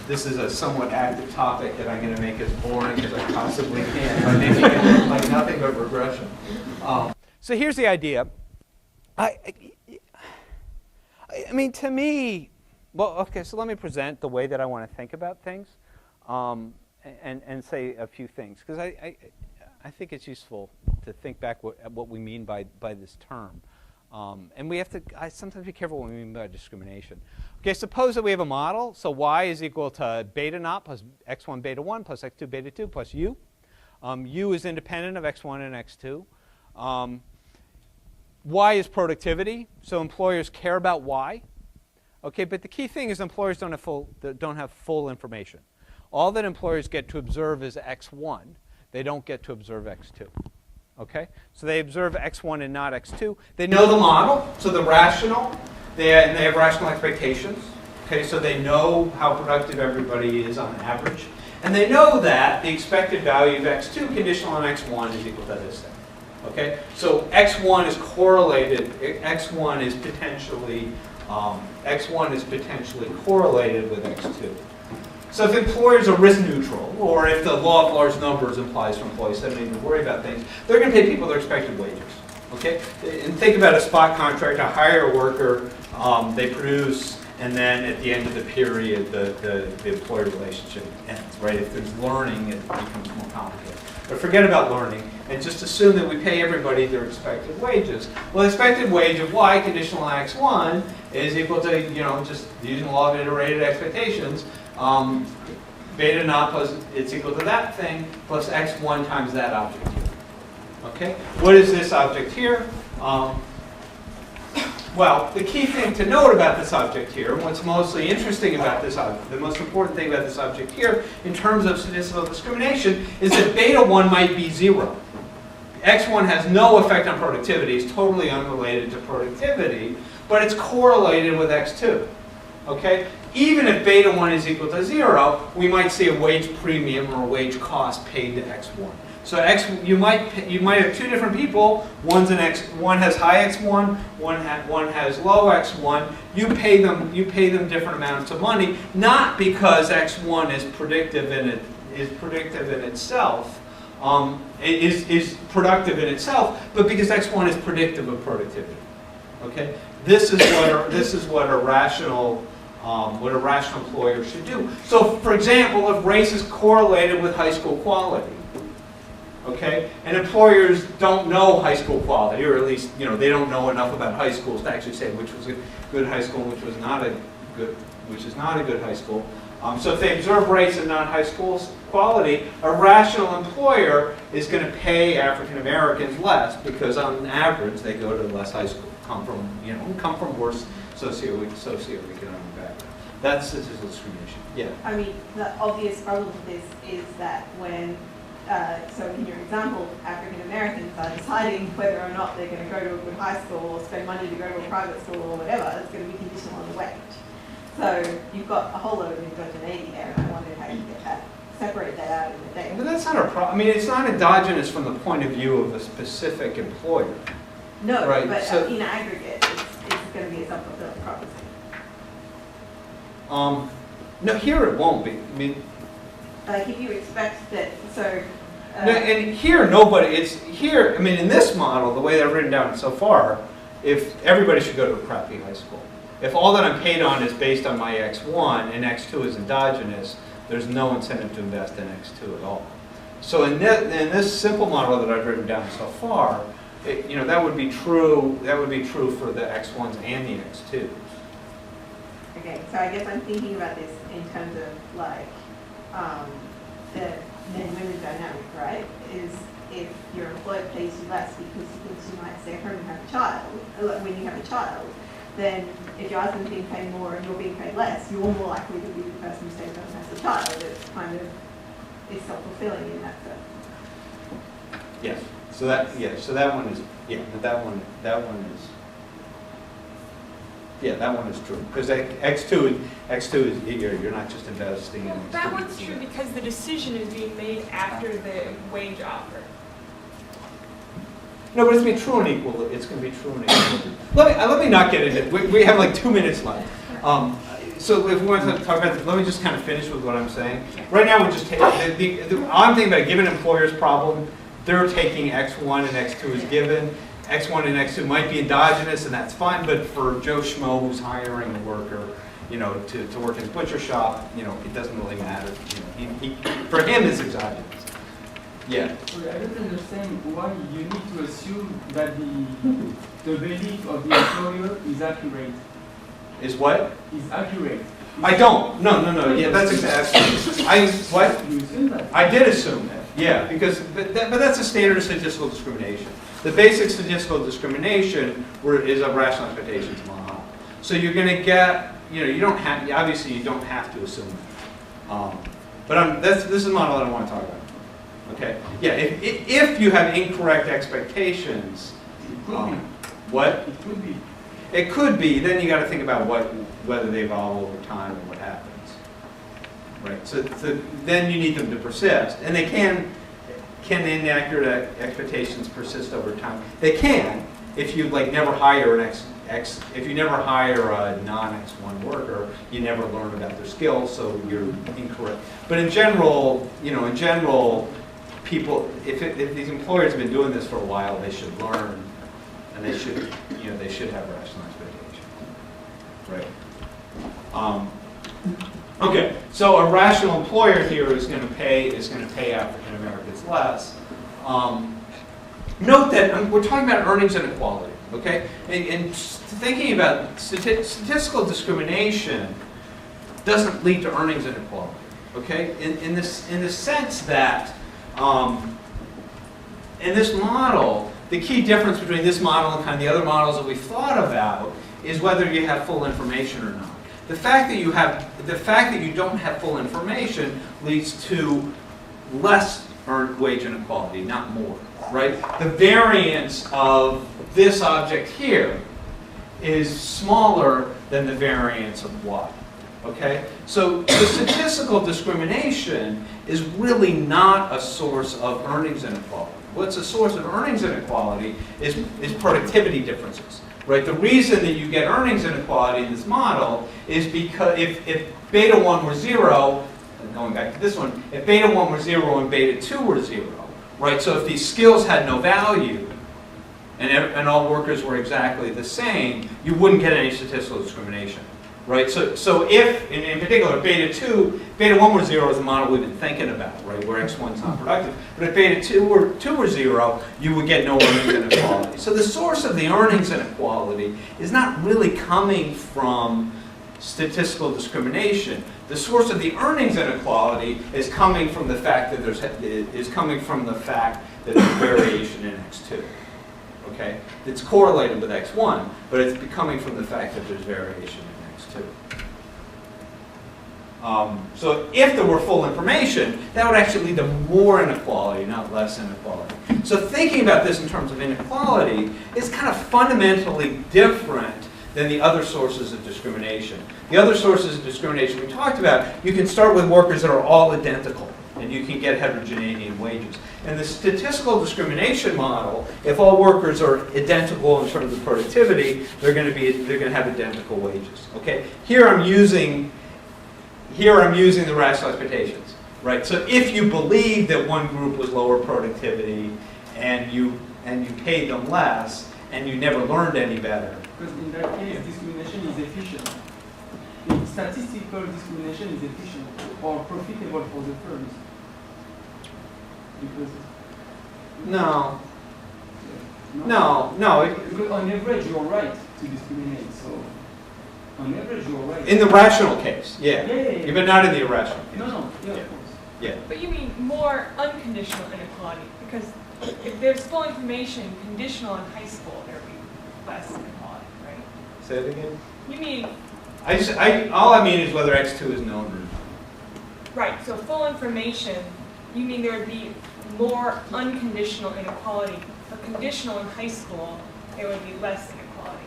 [SPEAKER 1] this is a somewhat active topic that I'm going to make as boring as I possibly can by making it look like nothing but regression. So here's the idea. I mean, to me, well, okay, so let me present the way that I want to think about things and say a few things, because I think it's useful to think back at what we mean by this term. And we have to sometimes be careful what we mean by discrimination. Okay, suppose that we have a model. So y is equal to beta naught plus x1 beta 1 plus x2 beta 2 plus u. U is independent of x1 and x2. Y is productivity, so employers care about y. Okay, but the key thing is employers don't have full information. All that employers get to observe is x1. They don't get to observe x2. Okay, so they observe x1 and not x2. They know the model, so the rational, and they have rational expectations. Okay, so they know how productive everybody is on average. And they know that the expected value of x2 conditional on x1 is equal to this thing. Okay, so x1 is correlated. X1 is potentially correlated with x2. So if employers are risk neutral, or if the law of large numbers applies to employees, they don't need to worry about things, they're going to pay people their expected wages. Okay, and think about a spot contract. To hire a worker, they produce, and then at the end of the period, the employee relationship ends. Right? If there's learning, it becomes more complicated. But forget about learning and just assume that we pay everybody their expected wages. Well, the expected wage of y conditional on x1 is equal to, just using the law of iterated expectations, beta naught plus it's equal to that thing plus x1 times that object here. Okay? What is this object here? Well, the key thing to note about this object here, and what's mostly interesting about this object, the most important thing about this object here, in terms of statistical discrimination, is that beta 1 might be 0. X1 has no effect on productivity. It's totally unrelated to productivity, but it's correlated with X2. Okay? Even if beta 1 is equal to 0, we might see a wage premium or a wage cost paid to X1. So you might have two different people. One has high X1, one has low X1. You pay them different amounts of money, not because X1 is predictive in itself, is productive in itself, but because X1 is predictive of productivity. Okay, this is what a rational employer should do. So, for example, if race is correlated with high school quality. Okay, and employers don't know high school quality, or at least they don't know enough about high schools to actually say which was a good high school, and which is not a good high school. So if they observe race and not high school quality, a rational employer is going to pay African Americans less because on average they go to less high school, come from worse socioeconomic background. That's statistical discrimination. Yeah.
[SPEAKER 17] I mean, the obvious problem with this is that when so in your example, African Americans are deciding whether or not they're going to go to a good high school or spend money to go to a private school or whatever, it's going to be conditional on the wage. So you've got a whole lot of endogeneity there, and I wondered how you separate that out in the data.
[SPEAKER 1] But that's not a problem. I mean, it's not endogenous from the point of view of a specific employer.
[SPEAKER 17] No,
[SPEAKER 1] right?
[SPEAKER 17] but
[SPEAKER 1] So,
[SPEAKER 17] in aggregate, it's going to be a self-fulfilling prophecy.
[SPEAKER 1] no, here it won't be. I mean,
[SPEAKER 17] like if you expect that, so.
[SPEAKER 1] And here, I mean, in this model, the way they've written down so far, if everybody should go to a crappy high school. If all that I'm paid on is based on my X1 and X2 is endogenous, there's no incentive to invest in X2 at all. So in this simple model that I've written down so far, that would be true. That would be true for the X1s and the X2s.
[SPEAKER 17] Okay, so I guess I'm thinking about this in terms of like the men-women dynamic, right? Is if your employer pays you less because he thinks you might stay home and have a child, when you have a child, then if your husband's being paid more and you're being paid less, you're more likely to be the person who stays home and has a child. It's kind of, it's self-fulfilling in that sense.
[SPEAKER 1] Yes. So that one is that one is true because X2 is you're not just investing in.
[SPEAKER 7] Well, that one's true because the decision is being made after the wage offer.
[SPEAKER 1] No, but it's going to be true and equal. It's going to be true and equal. Let me not get into it. We have like 2 minutes left. So if we want to talk about this, let me just kind of finish with what I'm saying. Right now, we're just taking, I'm thinking about a given employer's problem. They're taking X1 and X2 as given. X1 and X2 might be endogenous, and that's fine, but for Joe Schmo who's hiring a worker, to work in his butcher shop, it doesn't really matter. For him, it's exogenous. Yeah.
[SPEAKER 18] Sorry, I don't understand why you need to assume that the belief of the employer is accurate.
[SPEAKER 1] Is what?
[SPEAKER 18] Is accurate.
[SPEAKER 1] I don't. No. Yeah, that's exactly. What?
[SPEAKER 18] You assume that.
[SPEAKER 1] I did assume that. Yeah, but that's a standard of statistical discrimination. The basic statistical discrimination is a rational expectations model. So you're going to get, you don't have, obviously you don't have to assume that. But this is a model I don't want to talk about. Okay. Yeah. If you have incorrect expectations,
[SPEAKER 18] it could be.
[SPEAKER 1] What?
[SPEAKER 18] It could be.
[SPEAKER 1] It could be. Then you got to think about whether they evolve over time and what happens. Right. So then you need them to persist, and they can inaccurate expectations persist over time? They can if you never hire if you never hire a non-X1 worker, you never learn about their skills, so you're incorrect. But in general, people, if these employers have been doing this for a while, they should learn, and they should have rational expectations, right? Okay, so a rational employer here is going to pay African Americans less. Note that we're talking about earnings inequality, okay? And thinking about statistical discrimination doesn't lead to earnings inequality, okay? In the sense that in this model, the key difference between this model and kind of the other models that we've thought about is whether you have full information or not. The fact that you don't have full information leads to less earned wage inequality, not more, right? The variance of this object here is smaller than the variance of y, okay? So the statistical discrimination is really not a source of earnings inequality. What's a source of earnings inequality is productivity differences. Right? The reason that you get earnings inequality in this model is because if beta 1 were 0, going back to this one, if beta 1 were 0 and beta 2 were 0, right? So if these skills had no value and all workers were exactly the same, you wouldn't get any statistical discrimination. Right? So if, in particular, beta 1 were 0 is the model we've been thinking about, right, where X1 is not productive. But if beta 2 were 0, you would get no earnings inequality. So the source of the earnings inequality is not really coming from statistical discrimination. The source of the earnings inequality is coming from the fact that there's variation in X2. Okay? It's correlated with X1, but it's coming from the fact that there's variation in X2. So if there were full information, that would actually lead to more inequality, not less inequality. So thinking about this in terms of inequality is kind of fundamentally different than the other sources of discrimination. The other sources of discrimination we talked about, you can start with workers that are all identical, and you can get heterogeneity in wages. In the statistical discrimination model, if all workers are identical in terms of productivity, they're going to have identical wages. Okay? Here I'm using the rational expectations, right? So if you believe that one group was lower productivity and you paid them less and you never learned any better.
[SPEAKER 18] Because in that case, discrimination is efficient. Statistical discrimination is efficient or profitable for the firms. Because
[SPEAKER 1] No.
[SPEAKER 18] Because on average, you're right to discriminate. So on average, you're right.
[SPEAKER 1] In the rational case, yeah.
[SPEAKER 18] Yeah.
[SPEAKER 1] But not in the irrational case.
[SPEAKER 18] No, yeah, of course.
[SPEAKER 1] Yeah.
[SPEAKER 7] But you mean more unconditional inequality, because if there's full information conditional in high school, there would be less inequality, right?
[SPEAKER 1] Say it again.
[SPEAKER 7] You mean,
[SPEAKER 1] All I mean is whether X2 is known or not.
[SPEAKER 7] right, so full information, you mean there would be more unconditional inequality. For conditional in high school, there would be less inequality.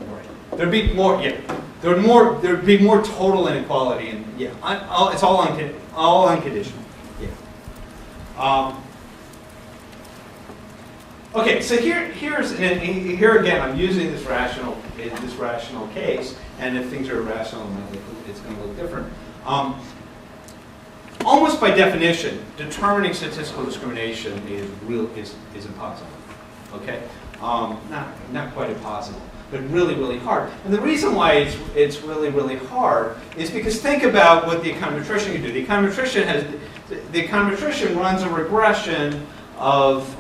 [SPEAKER 1] Right. There'd be more, yeah. There'd be more total inequality, and yeah, it's all unconditional. Yeah. Okay, so here again, I'm using this rational case, and if things are irrational, it's going to look different. Almost by definition, determining statistical discrimination is impossible. Okay, not quite impossible, but really, really hard. And the reason why it's really, really hard is because think about what the econometrician can do. The econometrician runs a regression of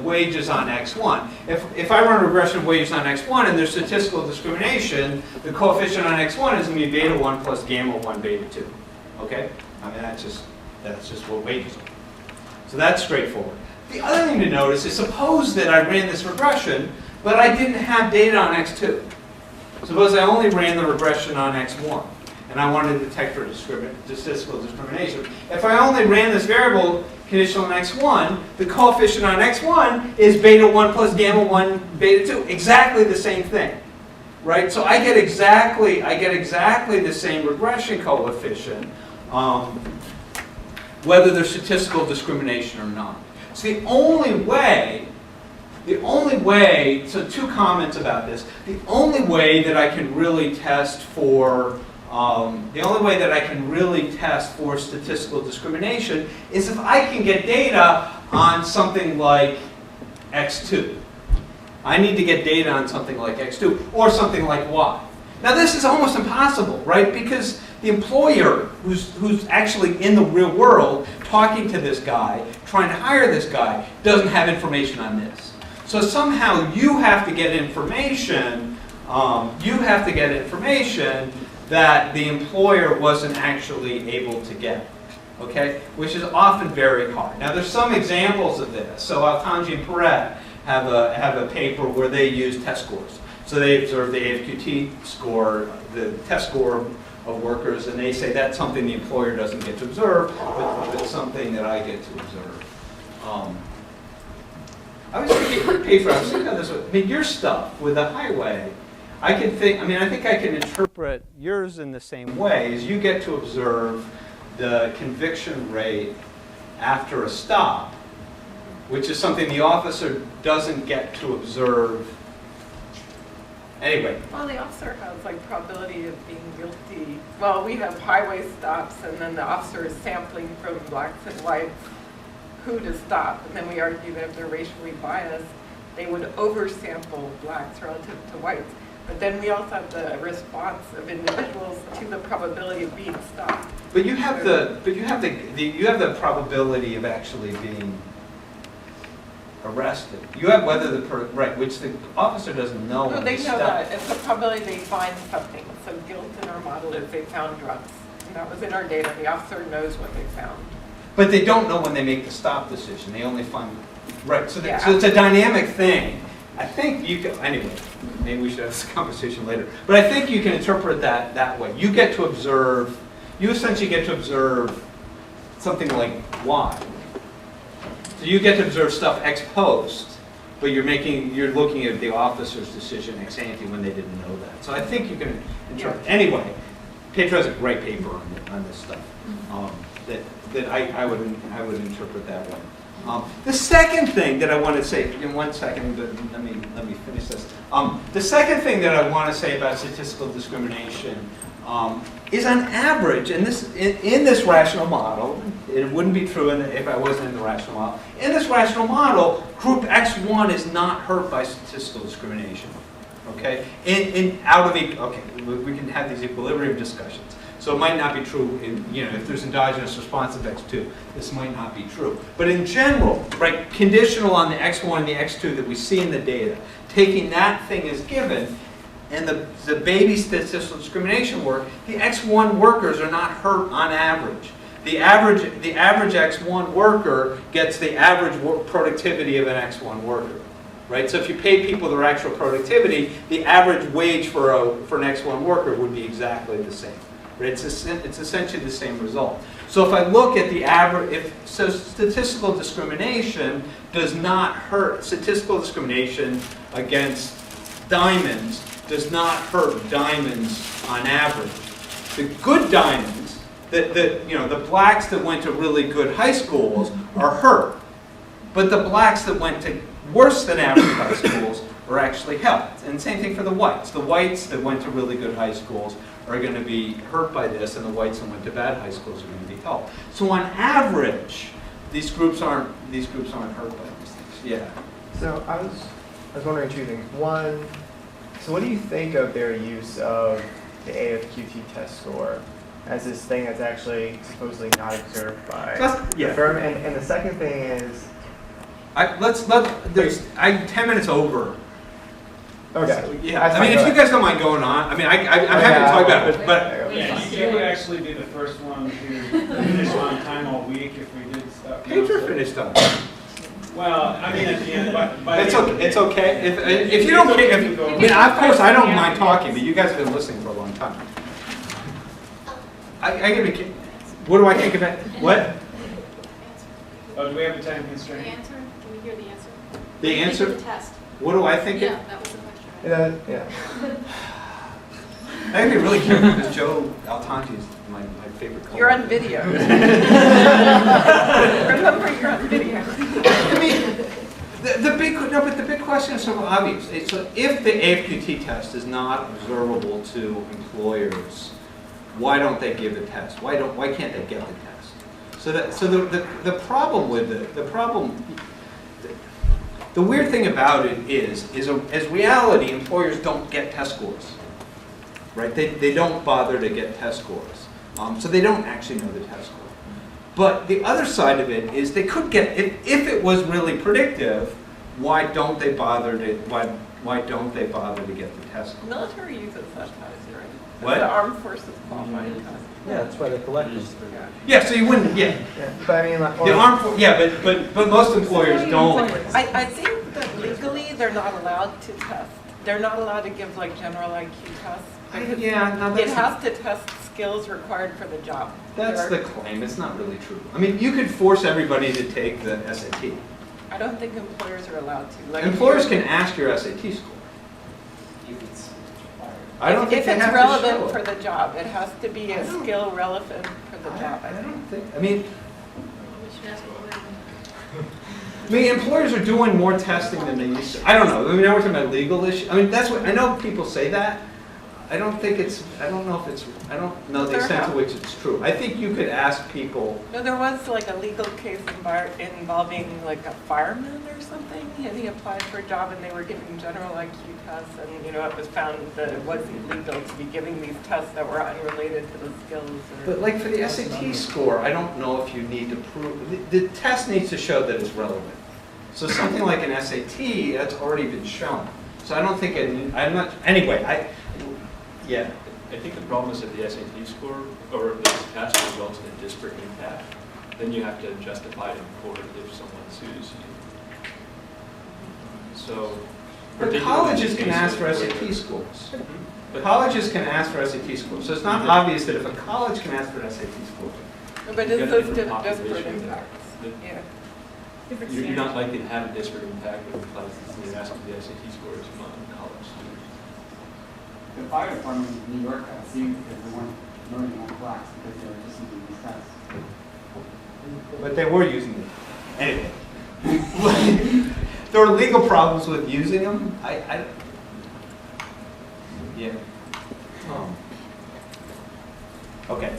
[SPEAKER 1] wages on X1. If I run a regression of wages on X1 and there's statistical discrimination, the coefficient on X1 is going to be beta 1 plus gamma 1 beta 2. Okay? I mean, that's just what wages are. So that's straightforward. The other thing to notice is suppose that I ran this regression, but I didn't have data on X2. Suppose I only ran the regression on X1, and I wanted to detect for statistical discrimination. If I only ran this variable conditional on X1, the coefficient on X1 is beta 1 plus gamma 1 beta 2. Exactly the same thing. Right? So I get exactly the same regression coefficient, whether there's statistical discrimination or not. So the only way, so two comments about this. The only way that I can really test for statistical discrimination is if I can get data on something like X2. I need to get data on something like X2 or something like Y. Now this is almost impossible, right? Because the employer who's actually in the real world talking to this guy, trying to hire this guy, doesn't have information on this. So somehow you have to get information, that the employer wasn't actually able to get, okay? Which is often very hard. Now there's some examples of this. So Altanji and Perret have a paper where they use test scores. So they observe the AFQT score, the test score of workers, and they say that's something the employer doesn't get to observe, but it's something that I get to observe. I was thinking about this. I mean, your stuff with the highway, I think I can interpret yours in the same way, as you get to observe the conviction rate after a stop, which is something the officer doesn't get to observe. Anyway.
[SPEAKER 19] Well, the officer has like probability of being guilty. Well, we have highway stops, and then the officer is sampling from blacks and whites who to stop. And then we argue that if they're racially biased, they would oversample blacks relative to whites. But then we also have the response of individuals to the probability of being stopped.
[SPEAKER 1] But you have the probability of actually being arrested. You have whether which the officer doesn't know.
[SPEAKER 19] No, they know that. It's the probability they find something. So guilt in our model is they found drugs. And that was in our data. The officer knows what they found.
[SPEAKER 1] But they don't know when they make the stop decision. They only find, right. So it's a dynamic thing. I think you can, anyway, maybe we should have this conversation later. But I think you can interpret that way. You essentially get to observe something like Y. So you get to observe stuff ex post, but you're looking at the officer's decision ex ante when they didn't know that. So I think you can interpret. Anyway, Pedro has a great paper on this stuff that I would interpret that way. The second thing that I want to say, in 1 second, but let me finish this. The second thing that I want to say about statistical discrimination is on average, and in this rational model, it wouldn't be true if I wasn't in the rational model. In this rational model, group X1 is not hurt by statistical discrimination. Okay? We can have these equilibrium discussions. So it might not be true if there's endogenous response of X2. This might not be true. But in general, right, conditional on the X1 and the X2 that we see in the data, taking that thing as given, and the baby statistical discrimination work, the X1 workers are not hurt on average. The average X1 worker gets the average productivity of an X1 worker. Right? So if you pay people their actual productivity, the average wage for an X1 worker would be exactly the same. Right? It's essentially the same result. So if I look at the average, statistical discrimination does not hurt, statistical discrimination against diamonds does not hurt diamonds on average. The good diamonds, the blacks that went to really good high schools are hurt. But the blacks that went to worse than average high schools are actually helped. And same thing for the whites. The whites that went to really good high schools are going to be hurt by this, and the whites that went to bad high schools are going to be helped. So on average, these groups aren't hurt by these things. Yeah.
[SPEAKER 12] So I was wondering two things. One, so what do you think of their use of the AFQT test score as this thing that's actually supposedly not observed by the firm? And the second thing is,
[SPEAKER 1] 10 minutes over.
[SPEAKER 12] Okay.
[SPEAKER 1] So, yeah. I mean, if you guys don't mind going on, I mean, I'm happy to talk about it, but
[SPEAKER 20] yeah, you would actually be the first one to finish on time all week if we did stuff.
[SPEAKER 1] Pedro finished on.
[SPEAKER 20] Well, I mean, at the end, but
[SPEAKER 1] it's okay. It's okay. If you don't care, I mean, of course, I don't mind talking, but you guys have been listening for a long time. What do I think of it? What?
[SPEAKER 20] Oh, do we have a time constraint?
[SPEAKER 10] The answer? Can we hear the answer?
[SPEAKER 1] The answer?
[SPEAKER 10] The test.
[SPEAKER 1] What do I think?
[SPEAKER 10] Yeah, that was the question.
[SPEAKER 12] Yeah.
[SPEAKER 1] I have to be really careful because Joe Altanti is my favorite color.
[SPEAKER 19] You're on video. Remember, you're on video.
[SPEAKER 1] I mean, the big question is sort of obvious. So if the AFQT test is not observable to employers, why don't they give the test? Why can't they get the test? So the problem with it, the weird thing about it is as reality, employers don't get test scores, right? They don't bother to get test scores, so they don't actually know the test score. But the other side of it is they could get, if it was really predictive, why don't they bother to get the test score?
[SPEAKER 19] Military uses that test, right?
[SPEAKER 1] What?
[SPEAKER 19] The armed forces qualify the test.
[SPEAKER 9] Yeah, that's why they collect them.
[SPEAKER 1] Yeah, so you wouldn't,
[SPEAKER 12] But I mean, like,
[SPEAKER 1] the armed, but most employers don't.
[SPEAKER 19] I think that legally they're not allowed to test. They're not allowed to give like general IQ tests. It has to test skills required for the job.
[SPEAKER 1] That's the claim. It's not really true. I mean, you could force everybody to take the SAT.
[SPEAKER 19] I don't think employers are allowed to. Like,
[SPEAKER 1] Employers can ask your SAT score. I don't think
[SPEAKER 19] if
[SPEAKER 1] they
[SPEAKER 19] it's
[SPEAKER 1] have
[SPEAKER 19] relevant
[SPEAKER 1] to show
[SPEAKER 19] for
[SPEAKER 1] it.
[SPEAKER 19] the job, it has to be a skill relevant for the job.
[SPEAKER 1] I don't think. I mean, employers are doing more testing than they used to. I don't know. I mean, now we're talking about legal issues. I mean, that's what I know. People say that. I don't think it's. I don't know if it's. I don't know the extent to which it's true. I think you could ask people.
[SPEAKER 19] No, there was like a legal case involving like a fireman or something, and he applied for a job, and they were giving general IQ tests, and it was found that it wasn't legal to be giving these tests that were unrelated to the skills.
[SPEAKER 1] But like for the SAT score, I don't know if you need to prove. The test needs to show that it's relevant. So something like an SAT, that's already been shown. So I don't think I'm not. Anyway, yeah.
[SPEAKER 21] I think the problem is that the SAT score or the test results in a disparate impact. Then you have to justify it in court if someone sues you. So,
[SPEAKER 1] but colleges can ask for SAT scores. Colleges can ask for SAT scores. So it's not obvious that if a college can ask for an SAT score.
[SPEAKER 19] But it's those disparate impacts. Yeah.
[SPEAKER 21] You're not likely to have a disparate impact with classes that ask for the SAT scores among college students.
[SPEAKER 6] The fire department in New York got sued because they weren't learning on blacks because they were just using these tests.
[SPEAKER 1] But they were using them. Anyway. There were legal problems with using them. Yeah. Okay.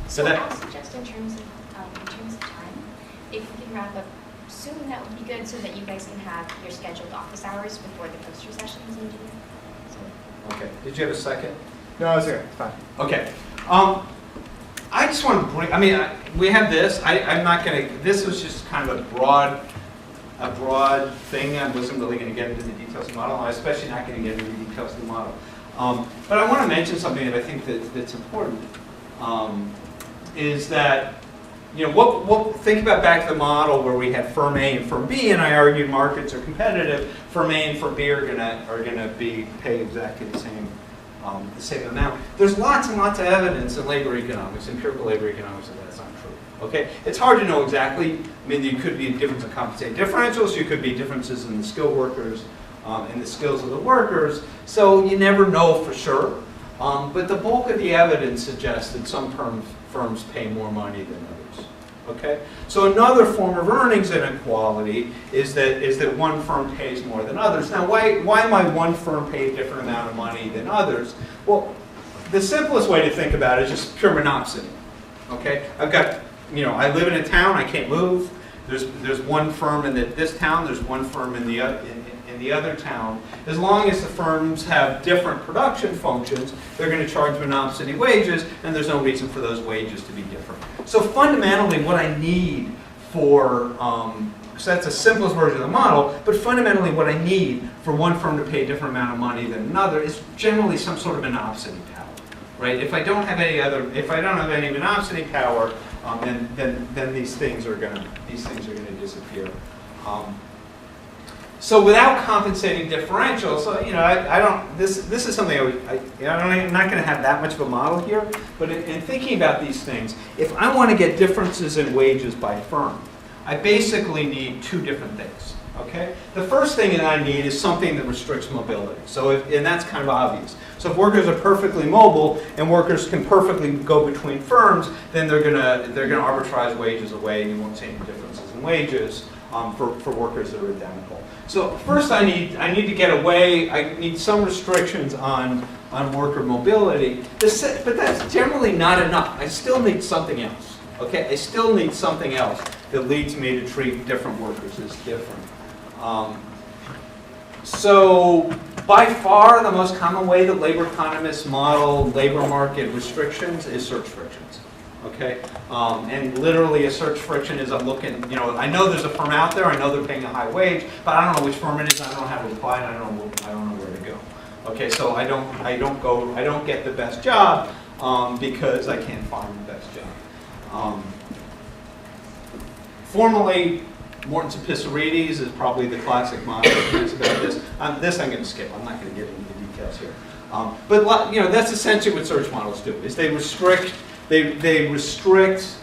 [SPEAKER 22] So also just in terms of time, if we can wrap up soon, that would be good so that you guys can have your scheduled office hours before the poster sessions in June.
[SPEAKER 1] Okay. Did you have a second?
[SPEAKER 12] No, it's okay. It's fine.
[SPEAKER 1] Okay. I just want to bring. I mean, we have this. I'm not going to. This was just kind of a broad thing. I wasn't really going to get into the details of the model. I'm especially not going to get into the details of the model. But I want to mention something that I think that's important. Is that what think about back to the model where we had firm A and firm B, and I argued markets are competitive. Firm A and firm B are gonna pay exactly the same amount. There's lots and lots of evidence in labor economics, empirical labor economics, that that's not true. Okay, it's hard to know exactly. I mean, there could be a difference in compensating differentials. You could be differences in the skilled workers and the skills of the workers. So you never know for sure. But the bulk of the evidence suggests that some firms pay more money than others. Okay? So another form of earnings inequality is that one firm pays more than others. Now, why might one firm pay a different amount of money than others? Well, the simplest way to think about it is just pure monopsony. Okay? I've got, I live in a town, I can't move. There's one firm in this town, there's one firm in the other town. As long as the firms have different production functions, they're going to charge monopsony wages, and there's no reason for those wages to be different. So fundamentally, what I need for, so that's the simplest version of the model, but fundamentally what I need for one firm to pay a different amount of money than another is generally some sort of monopsony power, right? If I don't have any monopsony power, then these things are going to disappear. So without compensating differentials, this is something I'm not going to have that much of a model here, but in thinking about these things, if I want to get differences in wages by firm, I basically need two different things. Okay? The first thing that I need is something that restricts mobility. And that's kind of obvious. So if workers are perfectly mobile and workers can perfectly go between firms, then they're gonna arbitrage wages away, and you won't see any differences in wages for workers that are identical. So first I need to get away. I need some restrictions on worker mobility. But that's generally not enough. I still need something else. Okay? I still need something else that leads me to treat different workers as different. So by far the most common way that labor economists model labor market restrictions is search frictions. Okay, and literally a search friction is I'm looking, I know there's a firm out there, I know they're paying a high wage, but I don't know which firm it is, I don't know how to apply, and I don't know where to go. Okay, so I don't get the best job because I can't find the best job. Formally, Morton's and Pissarides is probably the classic model that thinks about this. This I'm going to skip. I'm not going to get into the details here. But that's essentially what search models do: is they restrict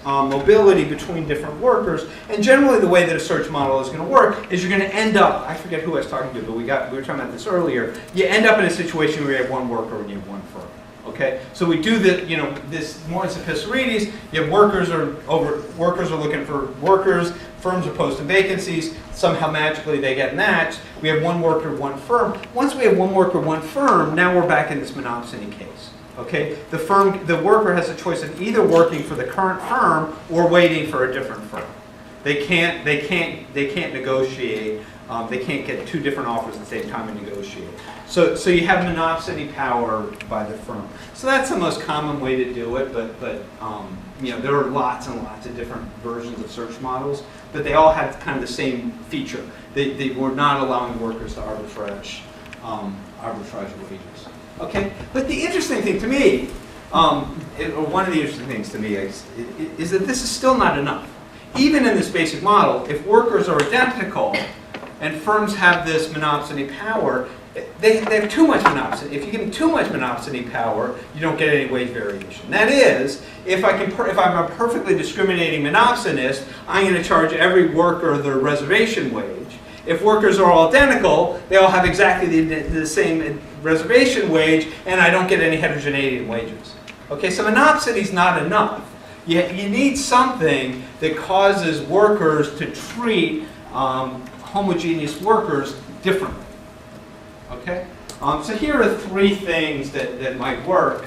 [SPEAKER 1] mobility between different workers. And generally, the way that a search model is going to work is you're going to end up. I forget who I was talking to, but we were talking about this earlier. You end up in a situation where you have one worker and you have one firm. Okay, so we do this Morton's and Pissarides. You have workers are looking for workers. Firms are posting vacancies. Somehow magically they get matched. We have one worker, one firm. Once we have one worker, one firm, now we're back in this monopsony case. Okay, the worker has a choice of either working for the current firm or waiting for a different firm. They can't negotiate. They can't get two different offers at the same time and negotiate. So you have monopsony power by the firm. So that's the most common way to do it. But there are lots and lots of different versions of search models, but they all have kind of the same feature. They were not allowing workers to arbitrage wages. Okay, but the interesting thing to me, or one of the interesting things to me, is that this is still not enough. Even in this basic model, if workers are identical and firms have this monopsony power, they have too much monopsony. If you give them too much monopsony power, you don't get any wage variation. That is, if I'm a perfectly discriminating monopsonist, I'm going to charge every worker their reservation wage. If workers are all identical, they all have exactly the same reservation wage, and I don't get any heterogeneity in wages. Okay, so monopsony is not enough. You need something that causes workers to treat homogeneous workers differently. Okay? So here are three things that might work.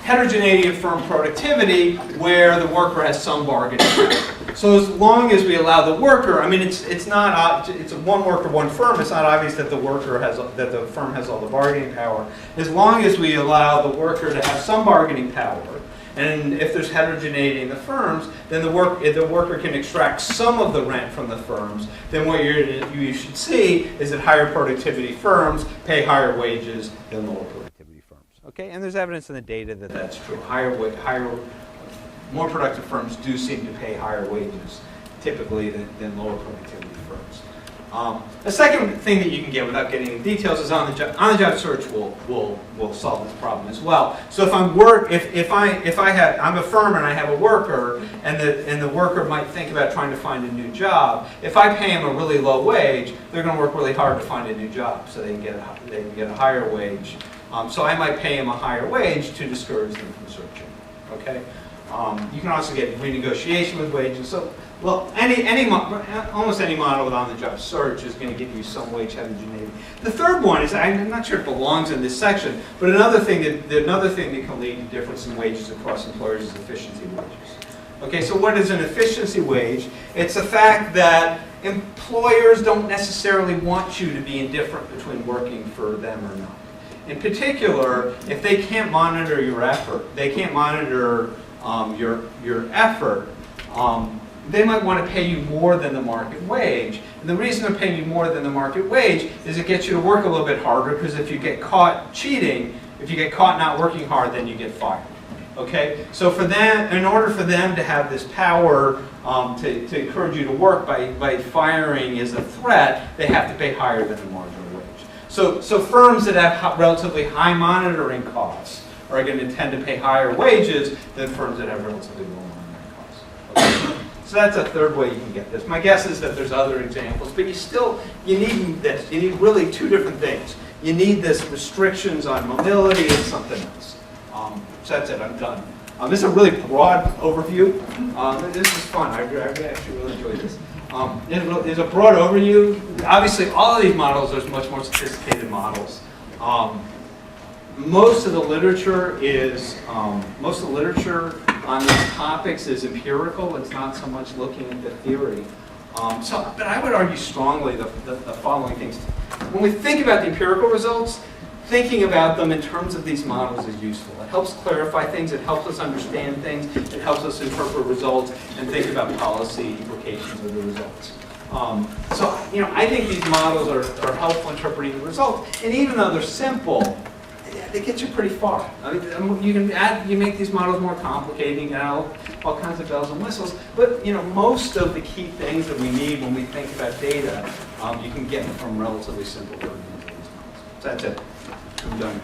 [SPEAKER 1] Heterogeneity of firm productivity, where the worker has some bargaining power. So as long as we allow the worker, it's a one worker, one firm. It's not obvious that the firm has all the bargaining power. As long as we allow the worker to have some bargaining power, and if there's heterogeneity in the firms, then the worker can extract some of the rent from the firms. Then what you should see is that higher productivity firms pay higher wages than lower productivity firms. Okay, and there's evidence in the data that that's true. More productive firms do seem to pay higher wages typically than lower productivity firms. The second thing that you can get without getting into details is on-the-job search will solve this problem as well. So if I'm a firm and I have a worker, and the worker might think about trying to find a new job. If I pay them a really low wage, they're going to work really hard to find a new job, so they can get a higher wage. So I might pay them a higher wage to discourage them from searching. Okay. You can also get renegotiation with wages. So, well, almost any model with on-the-job search is going to give you some wage heterogeneity. The third one is, I'm not sure it belongs in this section, but another thing that can lead to difference in wages across employers is efficiency wages. Okay, so what is an efficiency wage? It's the fact that employers don't necessarily want you to be indifferent between working for them or not. In particular, if they can't monitor your effort, they can't monitor your effort, they might want to pay you more than the market wage. And the reason they're paying you more than the market wage is it gets you to work a little bit harder, because if you get caught cheating, if you get caught not working hard, then you get fired. Okay? So for them, in order for them to have this power to encourage you to work by firing as a threat, they have to pay higher than the marginal wage. So firms that have relatively high monitoring costs are going to tend to pay higher wages than firms that have relatively low monitoring costs. Okay? So that's a third way you can get this. My guess is that there's other examples, but you need this. You need really two different things. You need this restrictions on mobility and something else. So that's it, I'm done. This is a really broad overview. This is fun, I actually really enjoyed this. There's a broad overview. Obviously, all of these models are much more sophisticated models. Most of the literature on these topics is empirical. It's not so much looking at the theory. But I would argue strongly the following things. When we think about the empirical results, thinking about them in terms of these models is useful. It helps clarify things, it helps us understand things, it helps us interpret results and think about policy implications of the results. I think these models are helpful interpreting the results. And even though they're simple, they get you pretty far. I mean, you make these models more complicated, you can add all kinds of bells and whistles, but most of the key things that we need when we think about data, you can get from relatively simple learning. So that's it. I'm done.